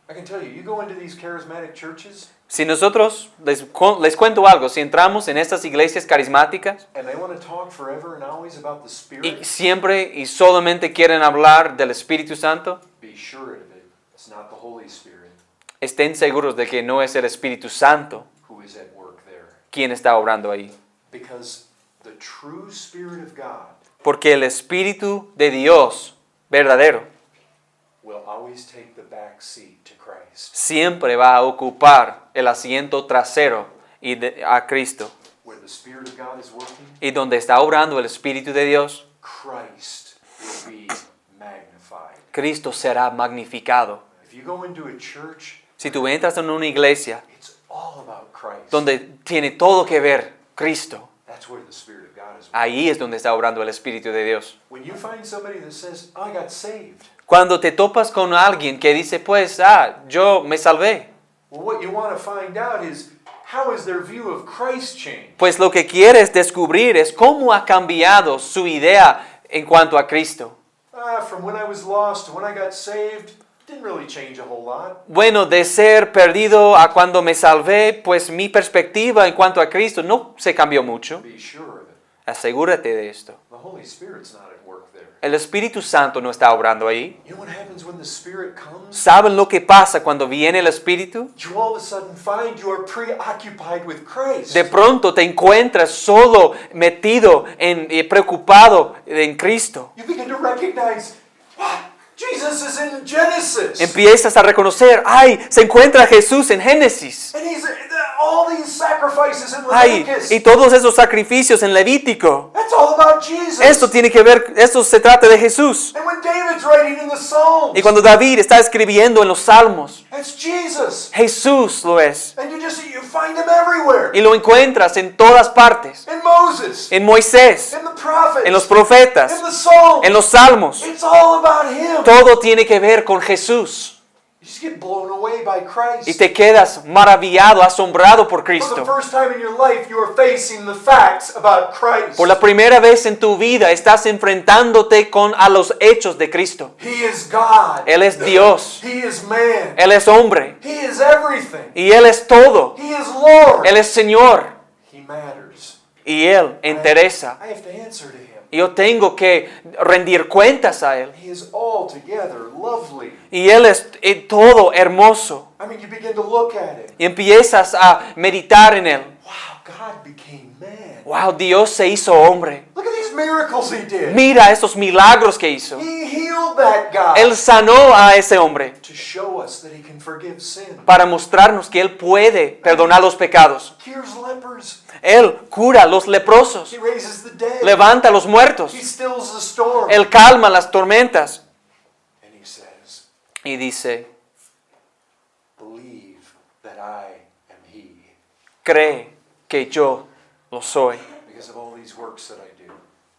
I can tell you, you go into these charismatic churches Si nosotros, les cuento algo, si entramos en estas iglesias carismáticas and they want to talk forever and always about the y Spirit, siempre y solamente quieren hablar del Espíritu Santo, be sure of it. It's not the Holy Spirit estén seguros de que no es el Espíritu Santo who is at work there. quien está obrando ahí. Because the true Spirit of God Porque el Espíritu de Dios verdadero will always take the back seat to Christ. siempre va a ocupar el asiento trasero a Cristo. Where the Spirit of God is working, Y donde está obrando el Espíritu de Dios, Christ will be magnified. Cristo será magnificado. If you go into a church, Si tú entras en una iglesia it's all about Christ. donde tiene todo que ver Cristo, That's where the Spirit of God is working. ahí es donde está obrando el Espíritu de Dios. When you find somebody that says, I got saved, Cuando te topas con alguien que dice, pues, yo me salvé, well, what you want to find out is, how is their view of Christ changed? pues lo que quieres descubrir es cómo ha cambiado su idea en cuanto a Cristo. From when I was lost to when I got saved, didn't really change a whole lot. Bueno, de ser perdido a cuando me salvé, pues mi perspectiva en cuanto a Cristo no se cambió mucho. Be sure of it. Asegúrate de esto. The Holy Spirit's not at work there. El Espíritu Santo no está obrando ahí. You know what happens when the Spirit comes? ¿Saben lo que pasa cuando viene el Espíritu? You all of a sudden find you are preoccupied with Christ. De pronto te encuentras solo metido preocupado en Cristo. You begin to recognize, what? Jesus is in Genesis. Empiezas a reconocer, se encuentra Jesús en Génesis. And he's all these sacrifices in Ay, Leviticus. y todos esos sacrificios en Levítico. That's all about Jesus. Esto se trata de Jesús. And when David's writing in the Psalms, Y cuando David está escribiendo en los Salmos, that's Jesus. Jesús lo es. And you find him everywhere. Y lo encuentras en todas partes. In Moses, En Moisés, in the prophets, en los profetas, in the Psalms. en los Salmos. It's all about him. Todo tiene que ver con Jesús. You just get blown away by Christ. Y te quedas maravillado, asombrado por For the Cristo. first time in your life, you are facing the facts about Christ. Por la primera vez en tu vida estás enfrentándote a los hechos de Cristo. He is God. Él es Dios. He is man. Él es hombre. He is everything. Y Él es todo. He is Lord. Él es Señor. He matters. Y Él interesa. I have to answer to him. Y yo tengo que rendir cuentas a Él. He is altogether lovely. Y Él es todo hermoso. I mean, you begin to look at him. Y empiezas a meditar en Él. Wow, God became man. Wow, Dios se hizo hombre. Look at these miracles he did. Mira esos milagros que hizo. He healed that guy Él sanó a ese hombre to show us that he can forgive sin. para mostrarnos que Él puede perdonar los pecados. Cures lepers. Él cura a los leprosos, He raises the dead. levanta a los muertos, He stills the storm. Él calma las tormentas. And he says, Y dice, believe that I am he. cree que yo lo soy Because of all these works that I do.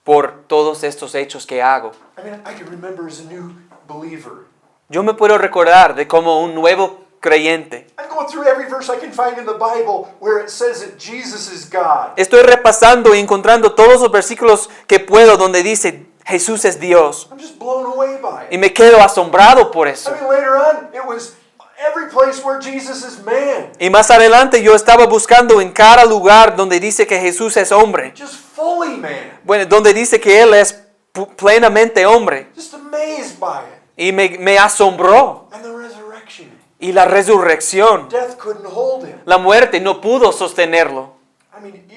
por todos estos hechos que hago. I mean, I can remember as a new believer. Yo me puedo recordar de como un nuevo creyente. I'm going through every verse I can find in the Bible where it says that Jesus is God. Estoy repasando y encontrando todos los versículos que puedo donde dice Jesús es Dios. I'm just blown away by Y it. me quedo asombrado por I eso. mean, later on, it was every place where Jesus is man. Y más adelante yo estaba buscando en cada lugar donde dice que Jesús es hombre. Just fully man. Bueno, donde dice que Él es plenamente hombre. Just amazed by it. Y me asombró. And the resurrection. Y la resurrección. Death couldn't hold him. La muerte no pudo sostenerlo. I mean,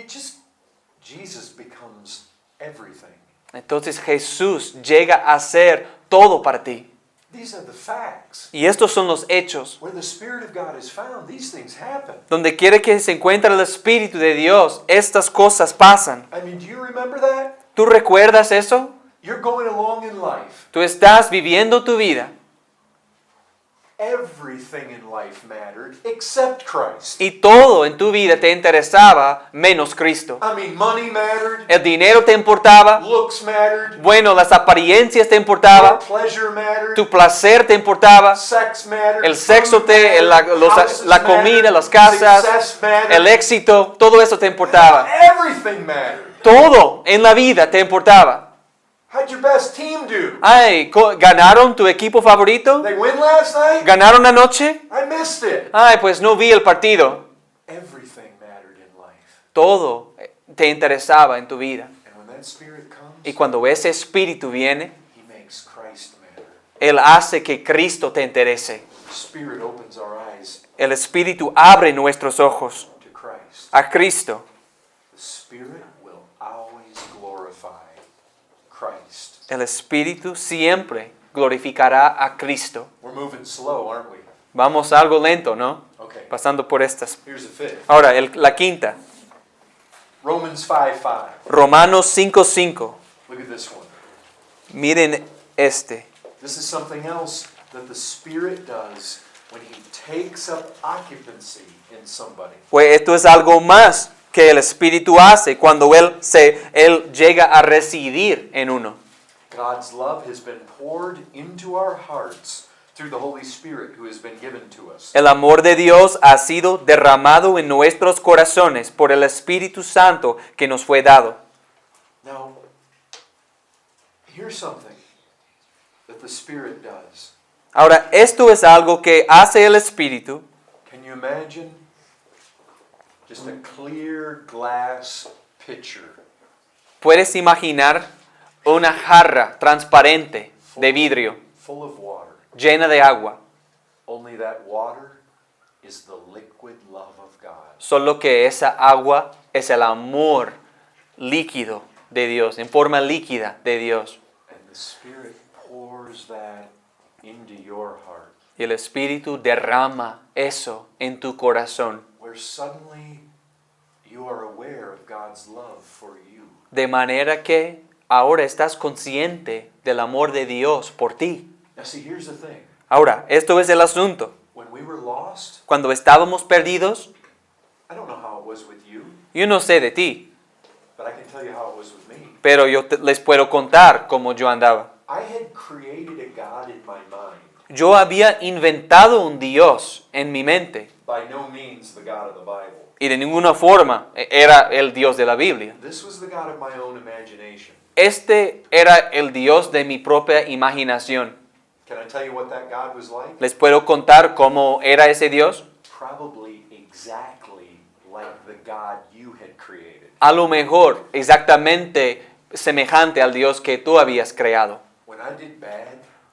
Jesus becomes everything. Entonces Jesús llega a ser todo para ti. These are the facts. Y estos son los hechos. Where the Spirit of God is found, these things happen. Donde quiere que se encuentre el Espíritu de Dios, estas cosas pasan. I mean, do you remember that? ¿Tú recuerdas eso? You're going along in life. Tú estás viviendo tu vida. Everything in life mattered except Christ. Y todo en tu vida te interesaba menos Cristo. I mean, money mattered, El dinero te importaba. looks mattered, Bueno, las apariencias te importaba. pleasure mattered, Tu placer te importaba. sex mattered, El sexo, food mattered, houses la comida, mattered, las casas, success mattered, el éxito, todo eso te importaba. everything mattered. Todo en la vida te importaba. How'd your best team do? Ay, ¿ganaron tu equipo favorito? They win last night? ¿Ganaron anoche? I missed it. Ay, pues no vi el partido. Everything mattered in life. Todo te interesaba en tu vida. And when that Spirit comes, Y cuando ese espíritu viene, He makes Christ matter. Él hace que Cristo te interese. The Spirit opens our eyes El espíritu abre nuestros ojos to Christ. a Cristo. The Spirit will always glorify Christ. El espíritu siempre glorificará a Cristo. We're moving slow, aren't we? Vamos algo lento, ¿no? Okay. Pasando por estas. Here's the fifth. Ahora, la quinta. Romans 5:5. Romanos 5:5. Look at this one. Miren este. This is something else that the Spirit does when He takes up occupancy in somebody. Pues esto es algo más que el Espíritu hace cuando Él llega a residir en uno. God's love has been poured into our hearts through the Holy Spirit who has been given to us. El amor de Dios ha sido derramado en nuestros corazones por el Espíritu Santo que nos fue dado. Now, here's something that the Spirit does. Ahora, esto es algo que hace el Espíritu. Can you imagine just a clear glass pitcher ¿Puedes imaginar una jarra transparente de vidrio full of water? llena de agua? Only that water is the liquid love of God. Solo que esa agua es el amor líquido de Dios, en forma líquida de Dios. And the Spirit pours that into your heart, Y el Espíritu derrama eso en tu corazón, where suddenly you are aware of God's love for you. de manera que ahora estás consciente del amor de Dios por ti. Now see, here's the thing. Ahora, esto es el asunto. When we were lost, Cuando estábamos perdidos, I don't know how it was with you, yo no sé de ti, but I can tell you how it was with me. pero les puedo contar cómo yo andaba. I had created a God in my mind. Yo había inventado un Dios en mi mente By no means the God of the Bible. y de ninguna forma era el Dios de la Biblia. This was the God of my own imagination. Este era el Dios de mi propia imaginación. Can I tell you what that God was like? ¿Les puedo contar cómo era ese Dios? Probably exactly like the God you had created. A lo mejor exactamente semejante al Dios que tú habías creado. When I did bad,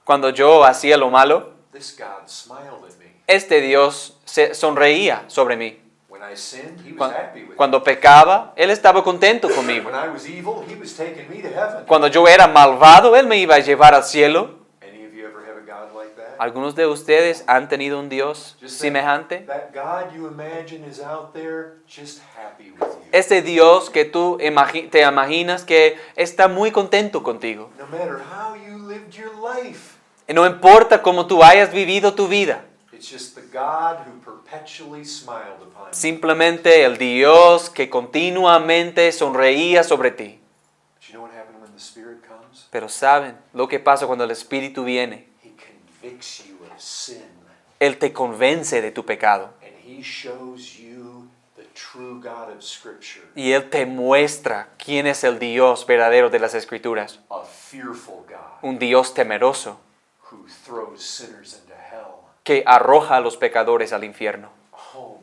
Cuando yo hacía lo malo, this God smiled at me. este Dios se sonreía sobre mí. When I sinned, he was happy with me. Cuando pecaba, Él estaba contento conmigo. When I was evil, he was taking me to heaven. Cuando yo era malvado, Él me iba a llevar al cielo. Any of you ever have a God like that? ¿Algunos de ustedes han tenido un Dios Just semejante? That God you imagine is out there just happy with you. Ese Dios que tú te imaginas que está muy contento contigo. No matter how you lived your life. Y no importa cómo tú hayas vivido tu vida. It's just the God who perpetually smiled upon you. Simplemente el Dios que continuamente sonreía sobre ti. But you know what happened when the Spirit comes? Pero ¿saben lo que pasa cuando el Espíritu viene? He convicts you of sin. Él te convence de tu pecado. And he shows you the true God of Scripture. Y Él te muestra quién es el Dios verdadero de las Escrituras. A fearful God Un Dios temeroso who throws sinners into hell. que arroja a los pecadores al infierno. Oh,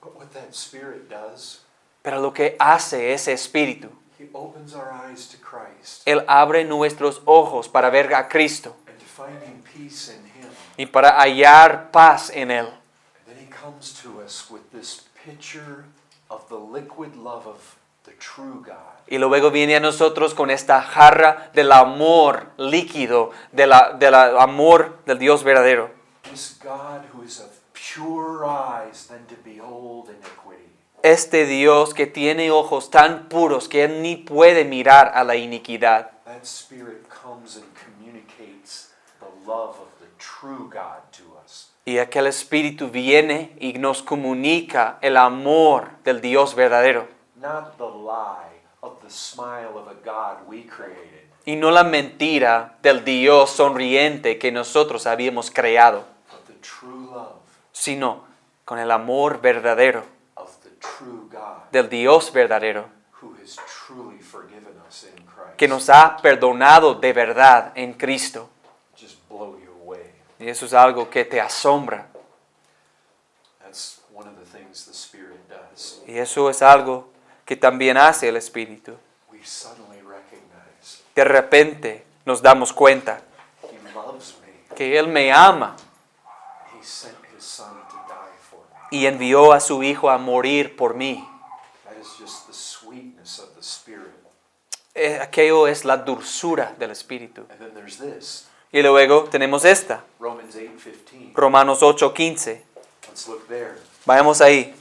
but what that Spirit does, Pero lo que hace ese Espíritu, he opens our eyes to Christ Él abre nuestros ojos para ver a Cristo and to finding peace in him. y para hallar paz en Él. And then he comes to us with this picture of the liquid love of the true God. Y luego viene a nosotros con esta jarra del amor líquido, del amor del Dios verdadero. This God who is of pure eyes than to behold iniquity. Este Dios que tiene ojos tan puros que Él ni puede mirar a la iniquidad. That Spirit comes and communicates the love of the true God to us. Y aquel Espíritu viene y nos comunica el amor del Dios verdadero. Not the lie of the smile of a God we created, Y no la mentira del Dios sonriente que nosotros habíamos creado, but the true love sino con el amor verdadero of the true God del Dios verdadero who has truly forgiven us in Christ. que nos ha perdonado de verdad en Cristo. Just blow you away. Y eso es algo que te asombra. That's one of the things the Spirit does. Y eso es algo que también hace el Espíritu. We suddenly recognize De repente nos damos cuenta He loves me. que Él me ama He sent His Son to die for me. y envió a su Hijo a morir por mí. That is just the sweetness of the Spirit. Aquello es la dulzura del Espíritu. And then there's this, Y luego tenemos esta, Romans 8:15. Romanos 8:15. Let's look there. Vayamos ahí.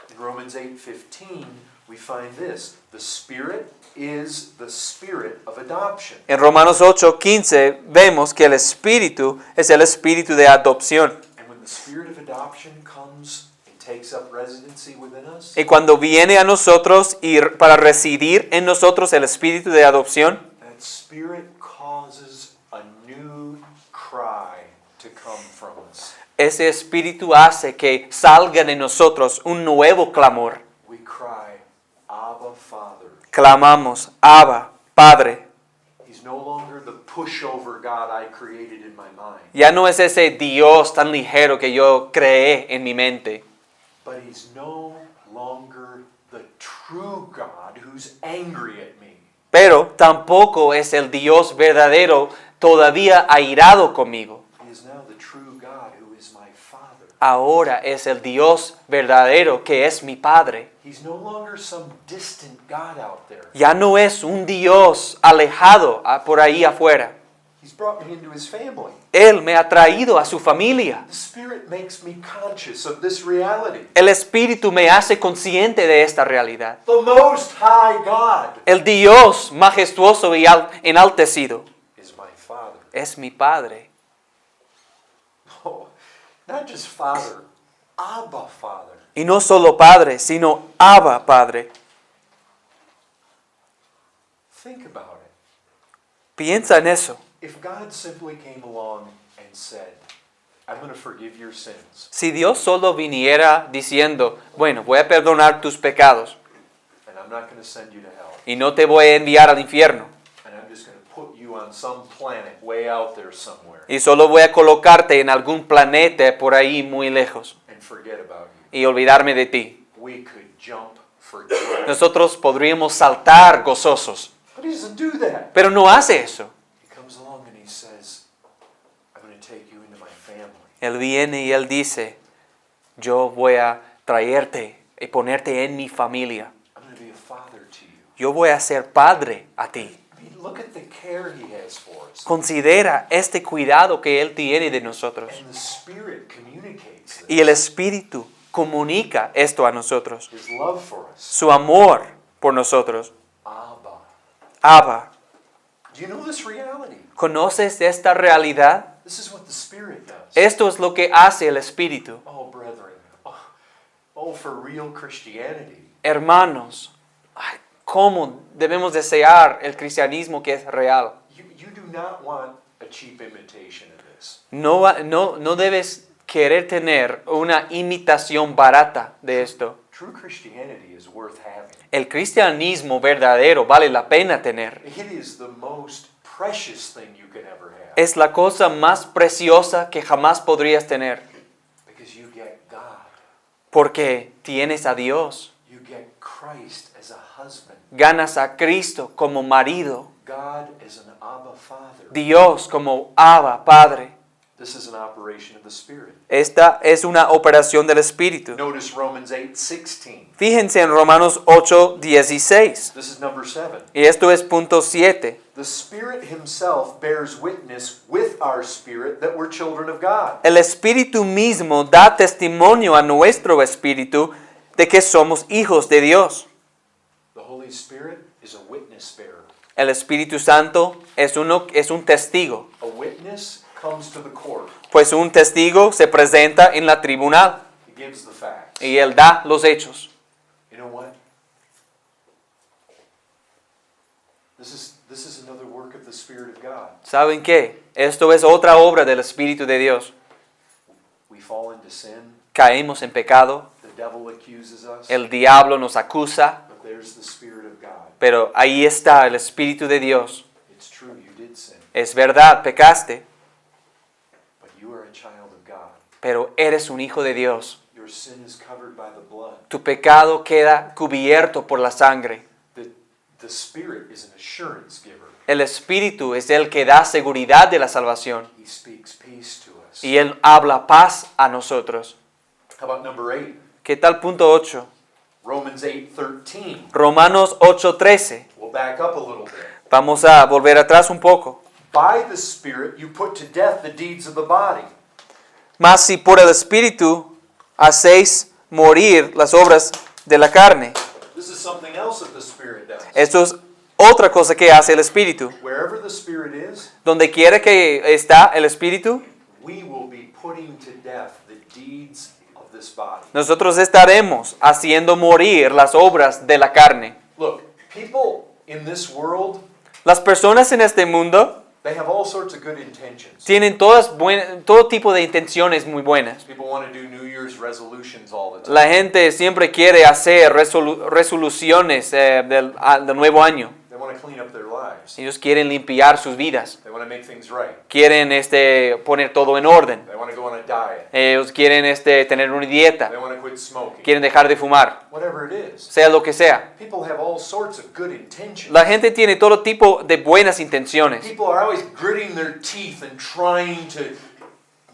In Romans 8:15, we find this. The Spirit is the Spirit of adoption. En Romanos 8:15 vemos que el Espíritu es el Espíritu de adopción. And when the Spirit of adoption comes and takes up residency within us, Y cuando viene a nosotros y para residir en nosotros el Espíritu de adopción, that Spirit causes a new cry to come from us. ese Espíritu hace que salga de nosotros un nuevo clamor. We cry, Abba, Father. Clamamos, Abba, Padre. He's no longer the pushover God I created in my mind, Ya no es ese Dios tan ligero que yo creé en mi mente, but He's no longer the true God who's angry at me. pero tampoco es el Dios verdadero todavía airado conmigo. He is now the true God who is my Father. Ahora es el Dios verdadero que es mi Padre. He's no longer some distant God out there. Ya no es un Dios alejado por ahí afuera. He's brought me into His family. Él me ha traído a su familia. The Spirit makes me conscious of this reality. El Espíritu me hace consciente de esta realidad. The Most High God El Dios majestuoso y enaltecido is my Father. es mi Padre. Oh, not just Father, Abba, Father. Y no solo Padre, sino Abba, Padre. Think about it. Piensa en eso. If God simply came along and said, I'm going to forgive your sins, Si Dios solo viniera diciendo, bueno, voy a perdonar tus pecados and I'm not going to send you to hell, y no te voy a enviar al infierno and I'm just going to put you on some planet way out there somewhere y solo voy a colocarte en algún planeta por ahí muy lejos and forget about you, y olvidarme de ti, we could jump for joy. nosotros podríamos saltar gozosos. But He doesn't do that. Pero no hace eso. He comes along and He says, I'm going to take you into my family. Él viene y Él dice, yo voy a traerte y ponerte en mi familia. I'm going to be a father to you. Yo voy a ser padre a ti. I mean, look at the care he has for us. Considera este cuidado que Él tiene de nosotros. And the Spirit communicates Y el this, Espíritu comunica esto a nosotros. his love for us. Su amor por nosotros. Abba. Abba, Do you know this reality? ¿conoces esta realidad? This is what the Spirit does. Esto es lo que hace el Espíritu. Oh, brethren. Oh, for real Christianity. Hermanos, ay, ¿cómo debemos desear el cristianismo que es real? You do not want a cheap imitation of this. No debes querer tener una imitación barata de esto. True Christianity is worth having. El cristianismo verdadero vale la pena tener. It is the most precious thing you could ever have. Es la cosa más preciosa que jamás podrías tener. Because you get God. Porque tienes a Dios. You get Christ as a husband. Ganas a Cristo como marido. God as an Abba Father. Dios como Abba, Padre. This is an operation of the Spirit. Esta es una operación del Espíritu. Notice Romans 8:16. Fíjense en Romanos 8:16. This is number 7. Y esto es punto 7. The Spirit Himself bears witness with our spirit that we're children of God. El Espíritu mismo da testimonio a nuestro espíritu de que somos hijos de Dios. The Holy Spirit is a witness bearer. El Espíritu Santo es un testigo. A witness comes to the court. Pues un testigo se presenta en la tribunal He gives the facts. y él da los hechos. You know what? This is another work of the Spirit of God. ¿Saben qué? Esto es otra obra del Espíritu de Dios. We fall into sin. Caemos en pecado, The devil accuses us. el diablo nos acusa, But there's the Spirit of God. pero ahí está el Espíritu de Dios. It's true, you did sin. Es verdad, pecaste, But you are a child of God. pero eres un hijo de Dios. Your sin is covered by the blood. Tu pecado queda cubierto por la sangre. The Spirit is an assurance giver. El Espíritu es el que da seguridad de la salvación He speaks peace to us. y Él habla paz a nosotros. How about number 8? ¿Qué tal punto 8? Romans 8:13. Romanos 8:13. We'll back up a little bit. Vamos a volver atrás un poco. By the Spirit you put to death the deeds of the body. Mas si por el Espíritu hacéis morir las obras de la carne. This is something else that the Spirit does. Esto es otra cosa que hace el Espíritu. Wherever the Spirit is, Donde quiera que está el Espíritu, we will be putting to death the deeds of this body. nosotros estaremos haciendo morir las obras de la carne. Look, people in this world, Las personas en este mundo they have all sorts of good intentions. tienen todo tipo de intenciones muy buenas. People want to do New Year's resolutions all the time. La gente siempre quiere hacer resoluciones del nuevo año. They want to clean up their lives. Ellos quieren limpiar sus vidas. They want to make things right. Quieren poner todo en orden. They want to go on a diet. Ellos quieren tener una dieta. They want to quit smoking. Quieren dejar de fumar. Whatever it is. Sea lo que sea. People have all sorts of good intentions. La gente tiene todo tipo de buenas intenciones. People are always gritting their teeth and trying to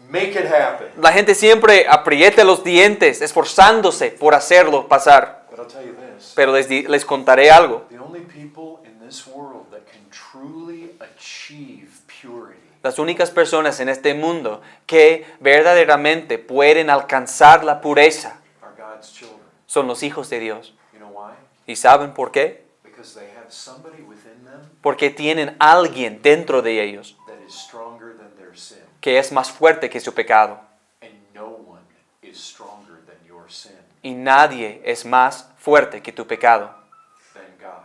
make it happen. La gente siempre aprieta los dientes, esforzándose por hacerlo pasar. But I'll tell you this. Pero les contaré algo. The only people in this world that can truly achieve purity Las únicas personas en este mundo que verdaderamente pueden alcanzar la pureza are God's children. son los hijos de Dios. You know why? ¿Y saben por qué? Because they have somebody within them Porque tienen alguien dentro de ellos that is stronger than their sin. que es más fuerte que su pecado. And no one is stronger than your sin, Y nadie es más fuerte que tu pecado. than God.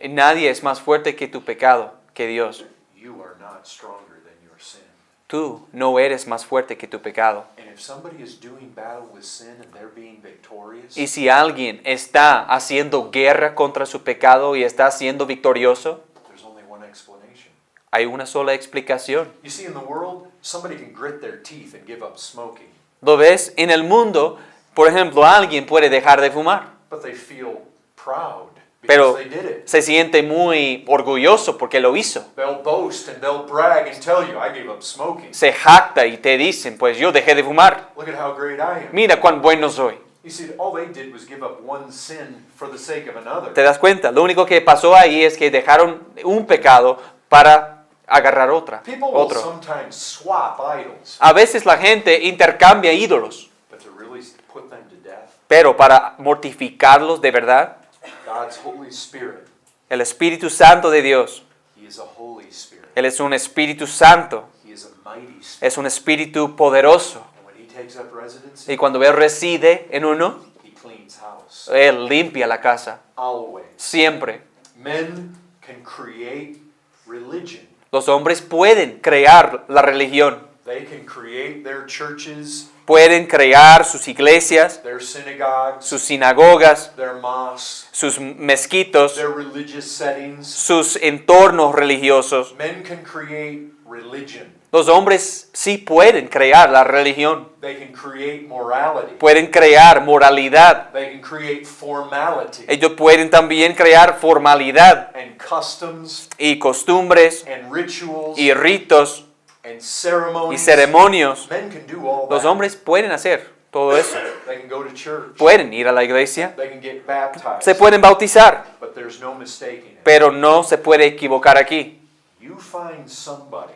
Nadie es más fuerte que tu pecado que Dios. You are not stronger than your sin. Tú no eres más fuerte que tu pecado. And if somebody is doing battle with sin and they're being victorious, Y si alguien está haciendo guerra contra su pecado y está siendo victorioso, there's only one explanation. hay una sola explicación. You see, in the world, somebody can grit their teeth and give up smoking, ¿Lo ves? En el mundo, por ejemplo, alguien puede dejar de fumar, but they feel proud pero they did it. se siente muy orgulloso porque lo hizo. They'll boast and they'll brag and tell you, I gave up smoking. Se jacta y te dicen, pues yo dejé de fumar. Look at how great I am. Mira cuán bueno soy. You see, all they did was give up one sin for the sake of another. ¿Te das cuenta? Lo único que pasó ahí es que dejaron un pecado para agarrar People will otro. sometimes swap idols, A veces la gente intercambia ídolos, but to really put them to death, pero para mortificarlos de verdad, God's Holy Spirit, el Espíritu Santo de Dios, He is a Holy Spirit. Él es un Espíritu Santo, He is a mighty Spirit. es un Espíritu poderoso. And when He takes up residency, Y cuando Él reside en uno, He cleans house. Él limpia la casa, Always. siempre. Men can create religion. Los hombres pueden crear la religión, They can create their churches, pueden crear sus iglesias, their synagogues, sus sinagogas, their mosques, sus mezquitos, their religious settings. sus entornos religiosos. Men can create religion. Los hombres sí pueden crear la religión, They can create morality. pueden crear moralidad. They can create formality Ellos pueden también crear formalidad and customs y costumbres and rituals y ritos and y ceremonies. ceremonios. Men can do all Los that. hombres pueden hacer todo eso. They can go to church. Pueden ir a la iglesia, They can get baptized. se pueden bautizar, But there's no mistaking it. pero no se puede equivocar aquí. You find somebody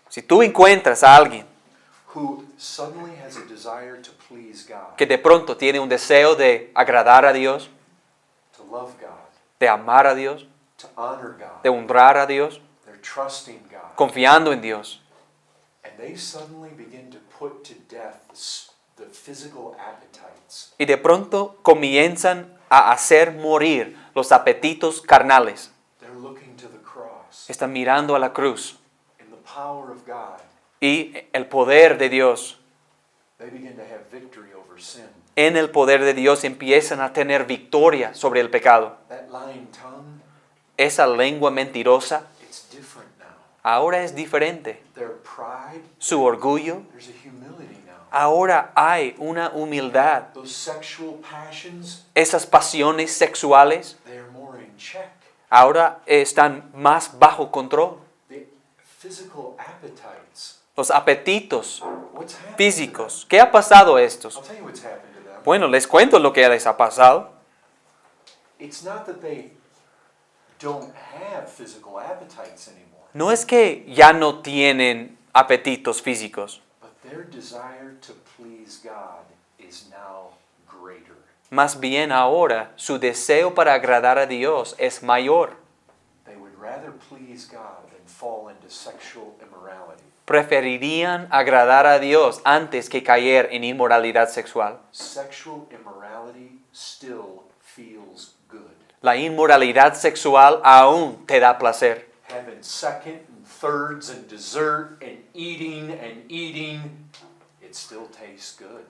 Si tú encuentras a alguien who suddenly has a desire to please God, que de pronto tiene un deseo de agradar a Dios, to love God, de amar a Dios, to honor God, de honrar a Dios, they're trusting God, confiando en Dios, and they suddenly begin to put to death the physical appetites. y de pronto comienzan a hacer morir los apetitos carnales, They're looking to the cross están mirando a la cruz in the power of God. y el poder de Dios. They begin to have victory over sin. En el poder de Dios empiezan a tener victoria sobre el pecado. That lying tongue, Esa lengua mentirosa it's different now. ahora es diferente. Their pride, Su orgullo, there's a humility now. ahora hay una humildad. Those sexual passions, Esas pasiones sexuales they are more in check. ahora están más bajo control. The physical appetites, Los apetitos what's happened? físicos. ¿Qué ha pasado a estos? I'll tell you what's happened to them. Bueno, les cuento lo que les ha pasado. It's not that they don't have physical appetites anymore, No es que ya no tienen apetitos físicos, but their desire to please God is now greater. más bien ahora su deseo para agradar a Dios es mayor. They would rather please God than fall into sexual immorality. Preferirían agradar a Dios antes que caer en inmoralidad sexual. Sexual immorality still feels good. La inmoralidad sexual aún te da placer. Having second and thirds and dessert and eating, it still tastes good.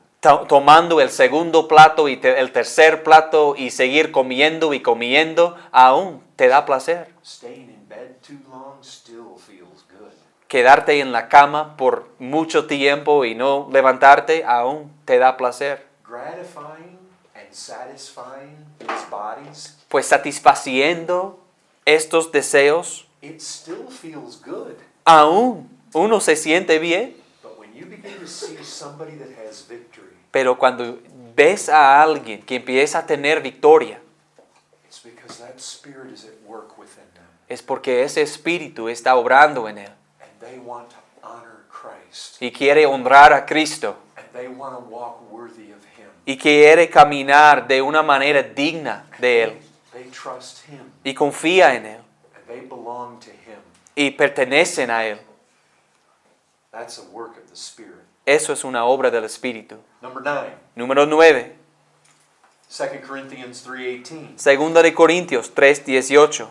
Tomando el segundo plato y el tercer plato y seguir comiendo y comiendo, aún te da placer. Staying in bed too long still feels good. Quedarte en la cama por mucho tiempo y no levantarte, aún te da placer. Gratifying and satisfying these bodies, Pues satisfaciendo estos deseos, it still feels good. aún uno se siente bien. But when you begin to see somebody that has victory, Pero cuando ves a alguien que empieza a tener victoria, it's because that spirit is at work within them. es porque ese espíritu está obrando en él And they want to honor Christ. y quiere honrar a Cristo And they want to walk worthy of Him. y quiere caminar de una manera digna de él They trust Him. y confía en él And they belong to Him. y pertenecen a él. That's a work of the Spirit. Eso es una obra del Espíritu. Number 9, Número 9, 2 Corinthians 3:18. Segunda de Corintios 3:18.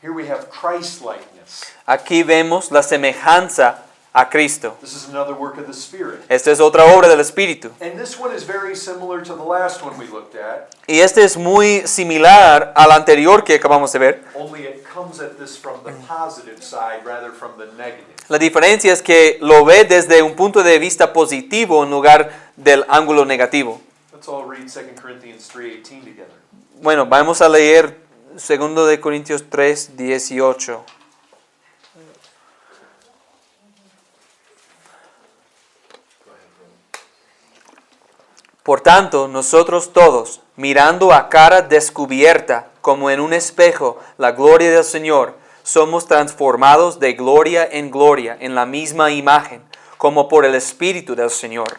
Here we have Christ-likeness. Aquí vemos la semejanza a Cristo. This is another work of the Spirit. Esta es otra obra del Espíritu. And this one is very similar to the last one we looked at, Y este es muy similar al anterior que acabamos de ver. only it comes at this from the positive side rather from the negative. La diferencia es que lo ve desde un punto de vista positivo en lugar del ángulo negativo. Let's all read 2 Corinthians 3:18 together. Bueno, vamos a leer Segundo de Corintios 3, 18. Por tanto, nosotros todos, mirando a cara descubierta, como en un espejo, la gloria del Señor, somos transformados de gloria en la misma imagen, como por el Espíritu del Señor.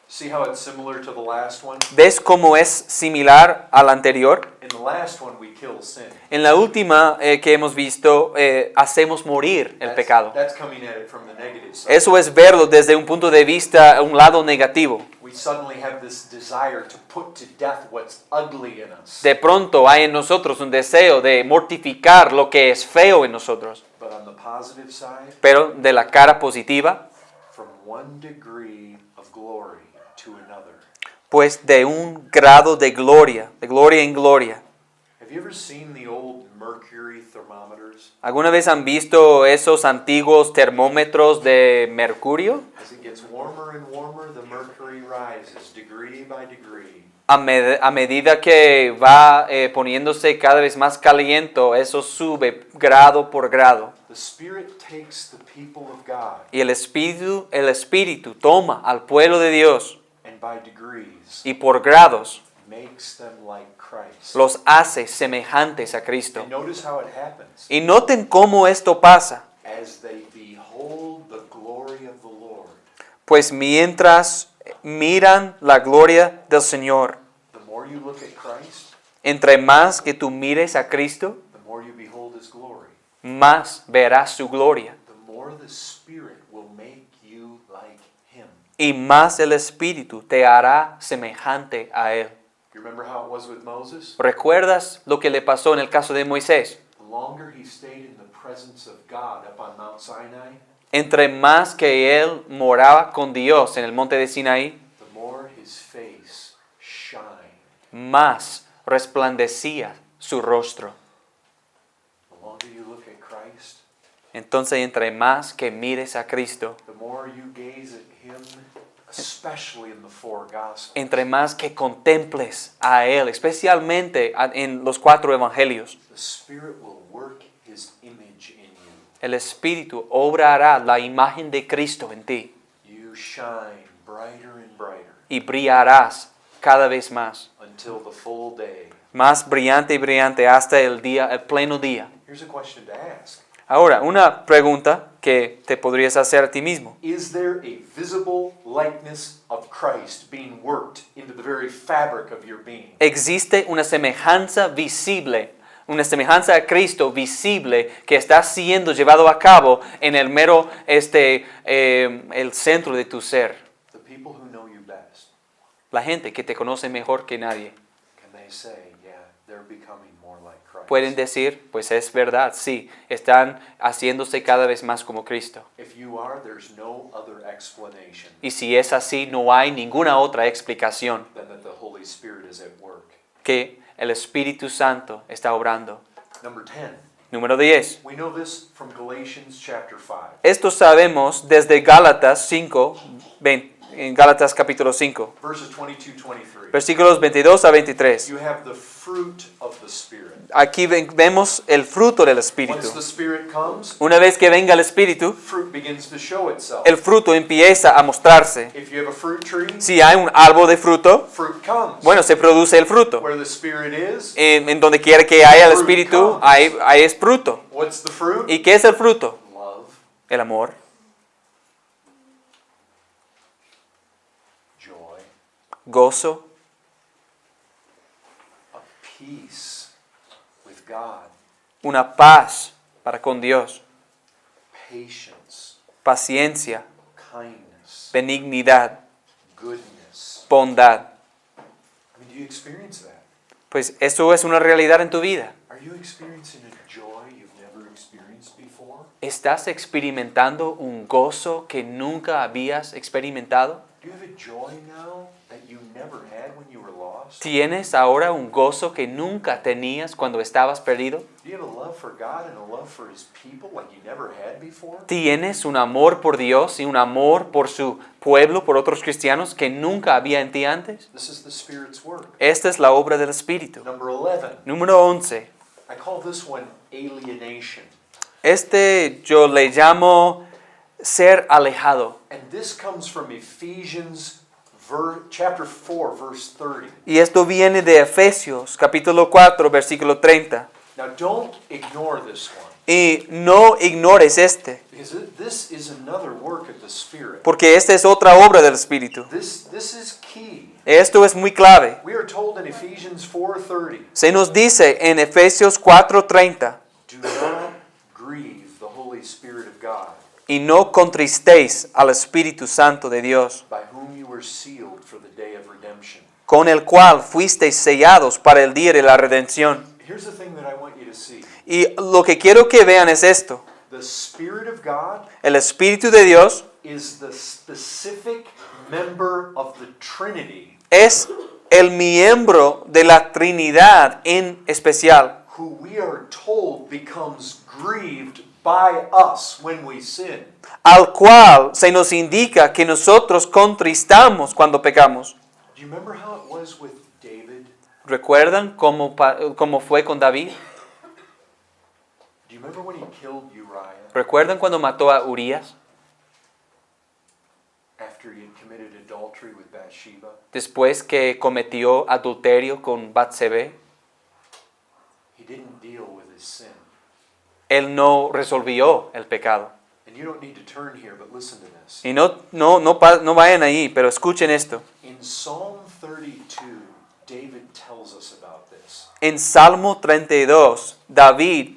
See how it's similar to the last one? ¿Ves cómo es similar al anterior? In the last one, we kill sin. En la última que hemos visto, hacemos morir el pecado. That's coming at it from the negative side. Eso es verlo desde un punto de vista, un lado negativo. We suddenly have this desire to put to death what's ugly in us. De pronto hay en nosotros un deseo de mortificar lo que es feo en nosotros. But on the positive side, Pero de la cara positiva, from one degree of glory to another. pues de un grado de gloria en gloria. Have you ever seen the old mercury thermometers? ¿Alguna vez han visto esos antiguos termómetros de mercurio? As it gets warmer and warmer, the mercury rises degree by degree. A medida que va poniéndose cada vez más caliente, eso sube grado por grado. The Spirit takes the people of God Y el Espíritu toma al pueblo de Dios and by degrees y por grados makes them like Christ. los hace semejantes a Cristo. And notice how it happens. Y noten cómo esto pasa. As they behold the glory of the Lord, Pues mientras miran la gloria del Señor, the more you look at Christ, entre más que tú mires a Cristo, the more you behold His glory. más verás su gloria. The more the Spirit will make you like Him. Y más el Espíritu te hará semejante a Él. You remember how it was with Moses? ¿Recuerdas lo que le pasó en el caso de Moisés? The longer he stayed in the presence of God up on Mount Sinai, Entre más que él moraba con Dios en el monte de Sinaí, the more his face shined. más resplandecía su rostro. The longer you look at Christ, Entonces, entre más que mires a Cristo, the more you gaze at Him, especially in the four Gospels. entre más que contemples a Él, especialmente en los 4 evangelios, The Spirit will work His image in you. el Espíritu obrará la imagen de Cristo en ti You shine brighter and brighter y brillarás cada vez más, until the full day. más brillante y brillante hasta el pleno día. Here's a question to ask. Ahora, una pregunta que te podrías hacer a ti mismo. Is there a visible likeness of Christ being worked into the very fabric of your being? ¿Existe una semejanza visible, una semejanza a Cristo visible que está siendo llevado a cabo en el mero, el centro de tu ser? The people who know you best, La gente que te conoce mejor que nadie. can they say, yeah, they're becoming more like Christ? Pueden decir, pues es verdad, sí, están haciéndose cada vez más como Cristo. If you are, there's no other explanation Y si es así, no hay ninguna otra explicación than that the Holy Spirit is at work. que el Espíritu Santo está obrando. Number 10. Número 10. We know this from Galatians chapter 5. Esto sabemos desde Gálatas 5, en Gálatas capítulo 5, Verses 22-23. versículos 22 a 23. You have the fruit of the Spirit. Aquí vemos el fruto del Espíritu. Once the Spirit comes, Una vez que venga el Espíritu, fruit begins to show itself. el fruto empieza a mostrarse. If you have a fruit tree, Si hay un árbol de fruto, fruit comes. bueno, se produce el fruto. Where the Spirit is, En donde quiera que haya el Espíritu, ahí es fruto. what's the fruit? ¿Y qué es el fruto? Love, El amor, joy, gozo, a peace with God, una paz para con Dios, patience, paciencia, kindness, benignidad, goodness. bondad. I mean, do you experience that? Pues eso es una realidad en tu vida. Are you experiencing a joy you've never experienced before? ¿Estás experimentando un gozo que nunca habías experimentado? Do you have a joy now that you never had when you were lost? ¿Tienes ahora un gozo que nunca tenías cuando estabas perdido? Do you have a love for God and a love for His people like you never had before? ¿Tienes un amor por Dios y un amor por su pueblo, por otros cristianos que nunca había en ti antes? This is the Spirit's work. Esta es la obra del Espíritu. Number 11. Número 11. I call this one alienation. Este yo le llamo ser alejado. And this comes from Ephesians chapter 4, verse 30. Y esto viene de Efesios, capítulo 4, versículo 30. Now don't ignore this one, Y no ignores este, because this is another work of the Spirit. porque esta es otra obra del Espíritu. This is key. Esto es muy clave. We are told in Ephesians 4:30, Se nos dice en Efesios 4:30, do not grieve the Holy Spirit of God, y no contristéis al Espíritu Santo de Dios, by whom you were sealed for the day of redemption. con el cual fuisteis sellados para el día de la redención. Here's the thing that I want you to see. Y lo que quiero que vean es esto. The Spirit of God El Espíritu de Dios is the specific member of the Trinity es el miembro de la Trinidad en especial, who we are told becomes grieved by us when we sin. al cual se nos indica que nosotros contristamos cuando pecamos. Do you remember how it was with David? ¿Recuerdan cómo fue con David? Do you remember when he killed Uriah ¿Recuerdan cuando mató a Urías after he had committed adultery with Bathsheba? después que cometió adulterio con Batsebé? He didn't deal with his sin. Él no resolvió el pecado. And you don't need to turn here, but listen to this. Y no vayan ahí, pero escuchen esto. In Psalm 32, David tells us about this. En Salmo 32, David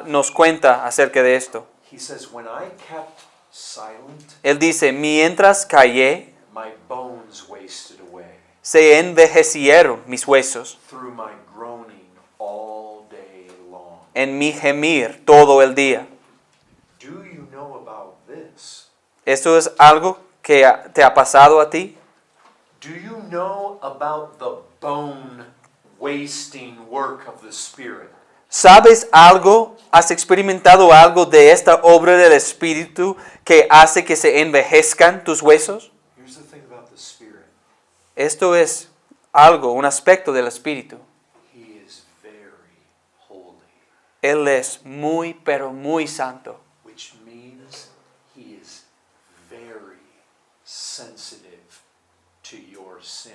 nos cuenta acerca de esto. He says, when I kept silent, Él dice, mientras callé, my bones wasted away se envejecieron mis huesos through my groaning all day long. en mi gemir todo el día. Do you know about this? ¿Esto es algo que te ha pasado a ti? Do you know about the bone wasting work of the Spirit? ¿Sabes algo? ¿Has experimentado algo de esta obra del Espíritu que hace que se envejezcan tus huesos? Here's the thing about the Spirit. Esto es algo, un aspecto del Espíritu. He is very holy, Él es muy, pero muy santo. which means he is very sensitive to your sin.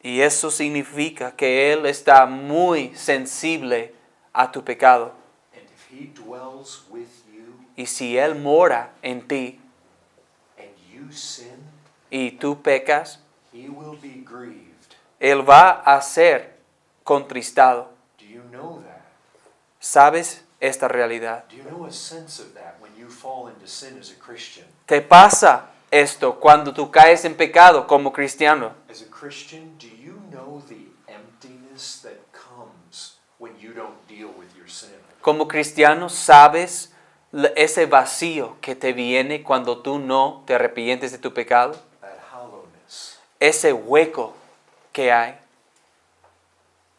Y eso significa que Él está muy sensible a tu pecado. And if he dwells with you Y si Él mora en ti and you sin, y tú pecas, he will be grieved. Él va a ser contristado. Do you know that? ¿Sabes esta realidad? Do you know a sense of that when you fall into sin as a Christian? ¿Te pasa esto cuando tú caes en pecado como cristiano? As a Christian, do you know the emptiness that comes when you don't deal with your sin? Como cristiano, ¿sabes ese vacío que te viene cuando tú no te arrepientes de tu pecado? That hollowness. Ese hueco que hay.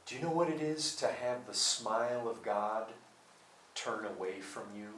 Do you know what it is to have the smile of God turn away from you?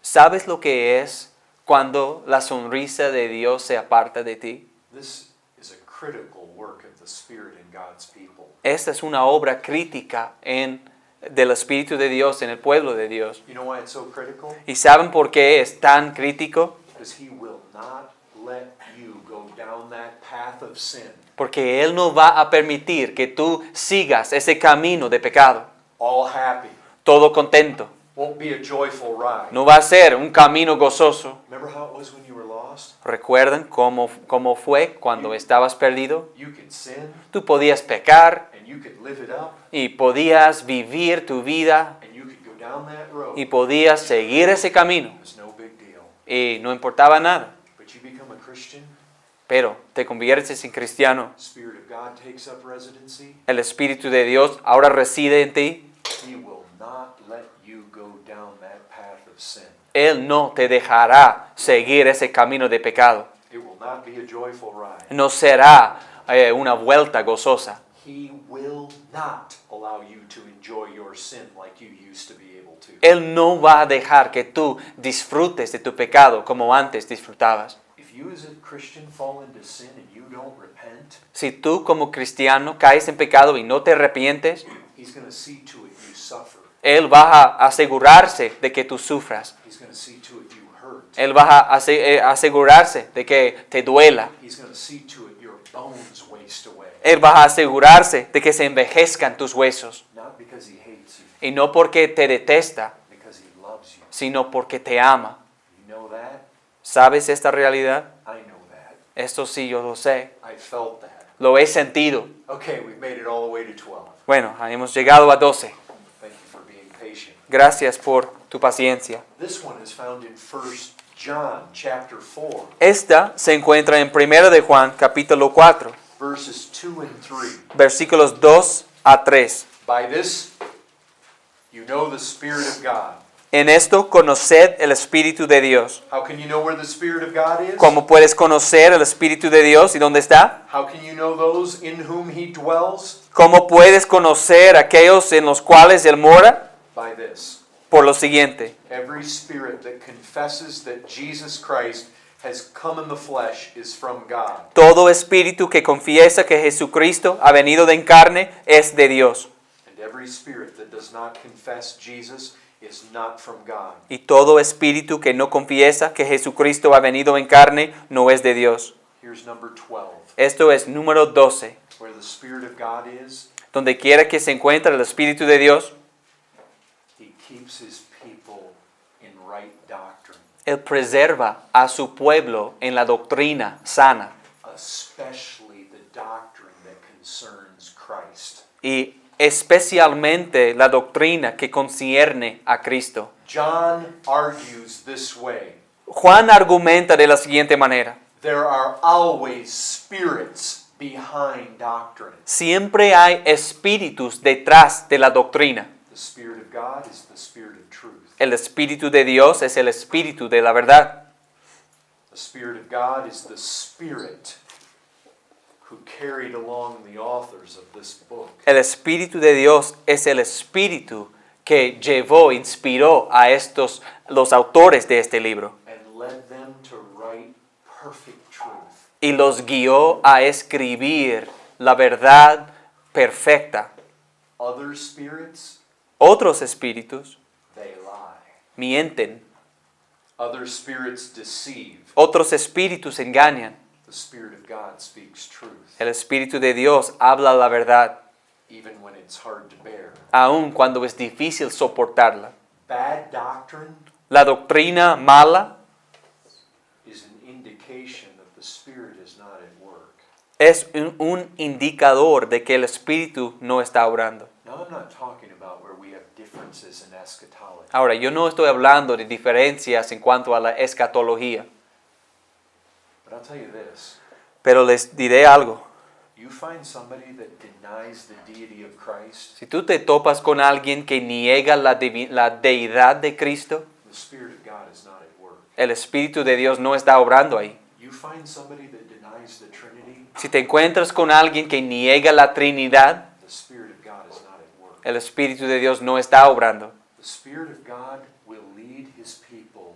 ¿Sabes lo que es cuando la sonrisa de Dios se aparta de ti? This is a critical work of the Spirit in God's people. Esta es una obra crítica del Espíritu de Dios en el pueblo de Dios. You know why it's so critical? ¿Y saben por qué es tan crítico? Because he will not let you go down that path of sin Porque Él no va a permitir que tú sigas ese camino de pecado, all happy. todo contento. Won't be a joyful ride. No va a ser un camino gozoso. Remember how it was when you were lost? ¿Recuerdan cómo fue cuando estabas perdido? You could sin Tú podías pecar and you could live it up y podías vivir tu vida and you could go down that road. y podías seguir ese camino It was no big deal. y no importaba nada. But you become a Christian, Pero te conviertes en cristiano. Spirit of God takes up residency. El Espíritu de Dios ahora reside en ti. He will not let you go down that path of sin. Él no te dejará seguir ese camino de pecado. It will not be a joyful ride. No será una vuelta gozosa. He will not allow you to enjoy your sin like you used to be able to. Él no va a dejar que tú disfrutes de tu pecado como antes disfrutabas. If you as a Christian fall into sin and you don't repent, Si tú como cristiano caes en pecado y no te arrepientes, he's going to see to it you suffer Él va a asegurarse de que tú sufras. He's going to see to it you hurt. Él va a asegurarse de que te duela. He's going to see to it your bones waste away. Él va a asegurarse de que se envejezcan tus huesos. Not because he hates you, Y no porque te detesta, because he loves you. sino porque te ama. You know that? ¿Sabes esta realidad? I know that. Esto sí, yo lo sé. I felt that. Lo he sentido. Okay, we've made it all the way to 12. Bueno, hemos llegado a 12. Thank you for being patient. Gracias por tu paciencia. This one is found in 1 John chapter 4, Esta se encuentra en 1 de Juan, capítulo 4, verses 2 and 3. versículos 2 a 3. By this you know the Spirit of God. En esto conoced el Espíritu de Dios. How can you know where the Spirit of God is? ¿Cómo puedes conocer el Espíritu de Dios y dónde está? How can you know those in whom he dwells? ¿Cómo puedes conocer aquellos en los cuales Él mora? By this. Por lo siguiente, Every spirit that confesses that Jesus Christ has come in the flesh is from God. todo espíritu que confiesa que Jesucristo ha venido en carne es de Dios. And every spirit that does not confess Jesus is not from God. Y todo espíritu que no confiesa que Jesucristo ha venido en carne no es de Dios. Here's number 12. Esto es número 12. Where the Spirit of God is, Donde quiera que se encuentre el Espíritu de Dios, he keeps his people in right doctrine, Él preserva a su pueblo en la doctrina sana especially the doctrine that concerns Christ. y especialmente la doctrina que concierne a Cristo. John argues this way. Juan argumenta de la siguiente manera. There are always spirits behind doctrine. Siempre hay espíritus detrás de la doctrina. The Spirit of God is the Spirit of truth. El Espíritu de Dios es el Espíritu de la verdad. The Spirit of God is the Spirit who carried along the authors of this book. El Espíritu de Dios es el Espíritu que llevó, inspiró a los autores de este libro And led them to write perfect truth. y los guió a escribir la verdad perfecta. Other spirits, Otros espíritus they lie. mienten, Other spirits deceive. otros espíritus engañan. The Spirit of God speaks truth, El Espíritu de Dios habla la verdad, even when it's hard to bear. aun cuando es difícil soportarla. Bad doctrine La doctrina mala is an indication that the Spirit is not at work. es un indicador de que el Espíritu no está obrando. Now, I'm not talking about where we have differences in eschatology. Ahora, yo no estoy hablando de diferencias en cuanto a la escatología, But I'll tell you this. pero les diré algo. You find somebody that denies the deity of Christ, Si tú te topas con alguien que niega la deidad de Cristo, the Spirit of God is not at work. el Espíritu de Dios no está obrando ahí. You find somebody that denies the Trinity, Si te encuentras con alguien que niega la Trinidad, the Spirit of God is not at work. el Espíritu de Dios no está obrando. The Spirit of God will lead his people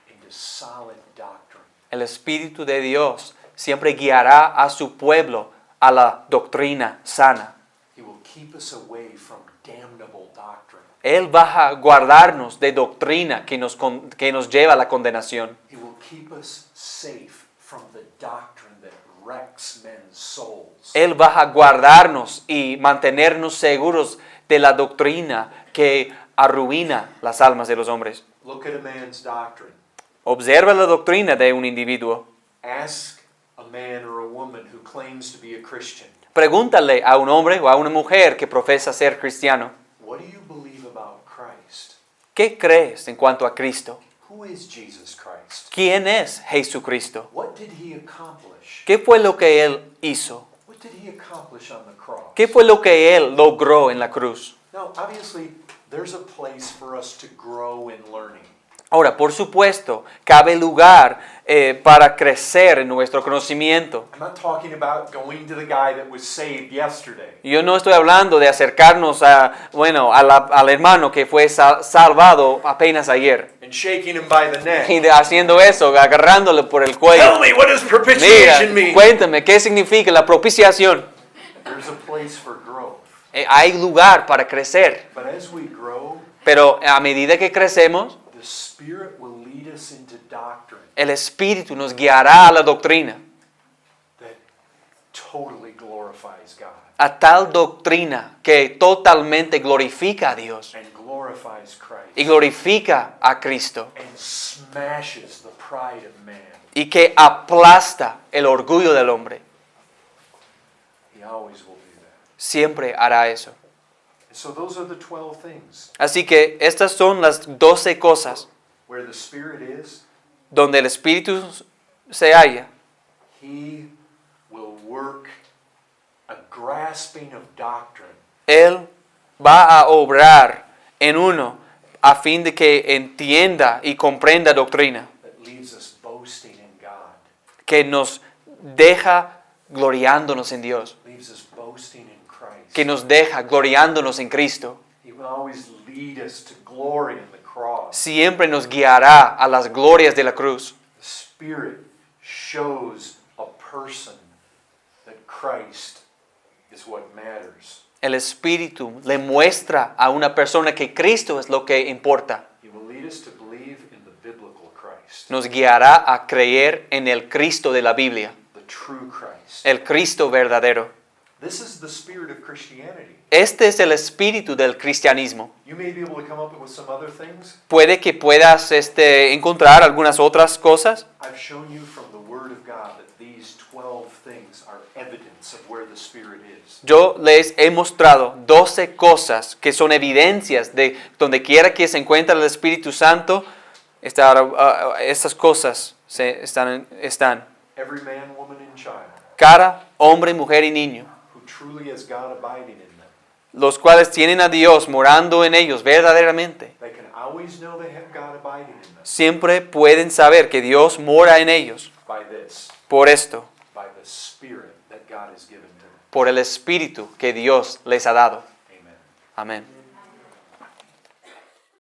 into solid doctrine. El Espíritu de Dios siempre guiará a su pueblo a la doctrina sana. He will keep us away from damnable doctrine. Él va a guardarnos de doctrina que nos lleva a la condenación. He will keep us safe from the doctrine that wrecks men's souls. Él va a guardarnos y mantenernos seguros de la doctrina que arruina las almas de los hombres. Look at a man's doctrine. Observa la doctrina de un individuo. Ask a man or a woman who claims to be a Christian, Pregúntale a un hombre o a una mujer que profesa ser cristiano, what do you believe about Christ? ¿qué crees en cuanto a Cristo? Who is Jesus Christ? ¿Quién es Jesucristo? What did he accomplish? ¿Qué fue lo que Él hizo? What did he accomplish on the cross? ¿Qué fue lo que Él logró en la cruz? Now, obviously, there's a place for us to grow in learning. Ahora, por supuesto, cabe lugar para crecer en nuestro conocimiento. I'm not talking about going to the guy that was saved yesterday. Yo no estoy hablando de acercarnos al hermano que fue salvado apenas ayer. And shaking him by the neck. Y haciendo eso, agarrándole por el Tell cuello. me, what does Mira, propitiation mean? cuéntame, ¿qué significa la propiciación? There's a place for growth. Hay lugar para crecer. But as we grow, Pero a medida que crecemos, the Spirit will lead us into doctrine el Espíritu nos guiará a la doctrina, that totally glorifies God a tal doctrina que totalmente glorifica a Dios and glorifies Christ y glorifica a Cristo and smashes the pride of man. y que aplasta el orgullo del hombre. He always will do that. Siempre hará eso. And so those are the 12 things. Así que estas son las 12 cosas Where the Spirit is, donde el Espíritu se halla. He will work a grasping of doctrine Él va a obrar en uno a fin de que entienda y comprenda doctrina, that leaves us boasting in God, que nos deja gloriándonos en Dios, leaves us boasting in Christ. que nos deja gloriándonos en Cristo. He will always lead us to glory in the cross. Siempre nos guiará a las glorias de la cruz. The Spirit shows a person that Christ is what matters. El Espíritu le muestra a una persona que Cristo es lo que importa. He will lead us to believe in the biblical Christ, Nos guiará a creer en el Cristo de la Biblia, the true Christ. el Cristo verdadero. This is the spirit of Christianity. Este es el espíritu del cristianismo. You may be able to come up with some other things. Puede que puedas encontrar algunas otras cosas. I've shown you from the Word of God that these 12 things are evidence of where the Spirit is. Yo les he mostrado 12 cosas que son evidencias de donde quiera que se encuentre el Espíritu Santo, estas cosas están. Every man, woman, and child Cada hombre, mujer y niño, who truly has God abiding in them, los cuales tienen a Dios morando en ellos verdaderamente, they can always know they have God abiding in them siempre pueden saber que Dios mora en ellos by this, por esto, by the Spirit that God has given to them. por el Espíritu que Dios les ha dado. Amen. Amén.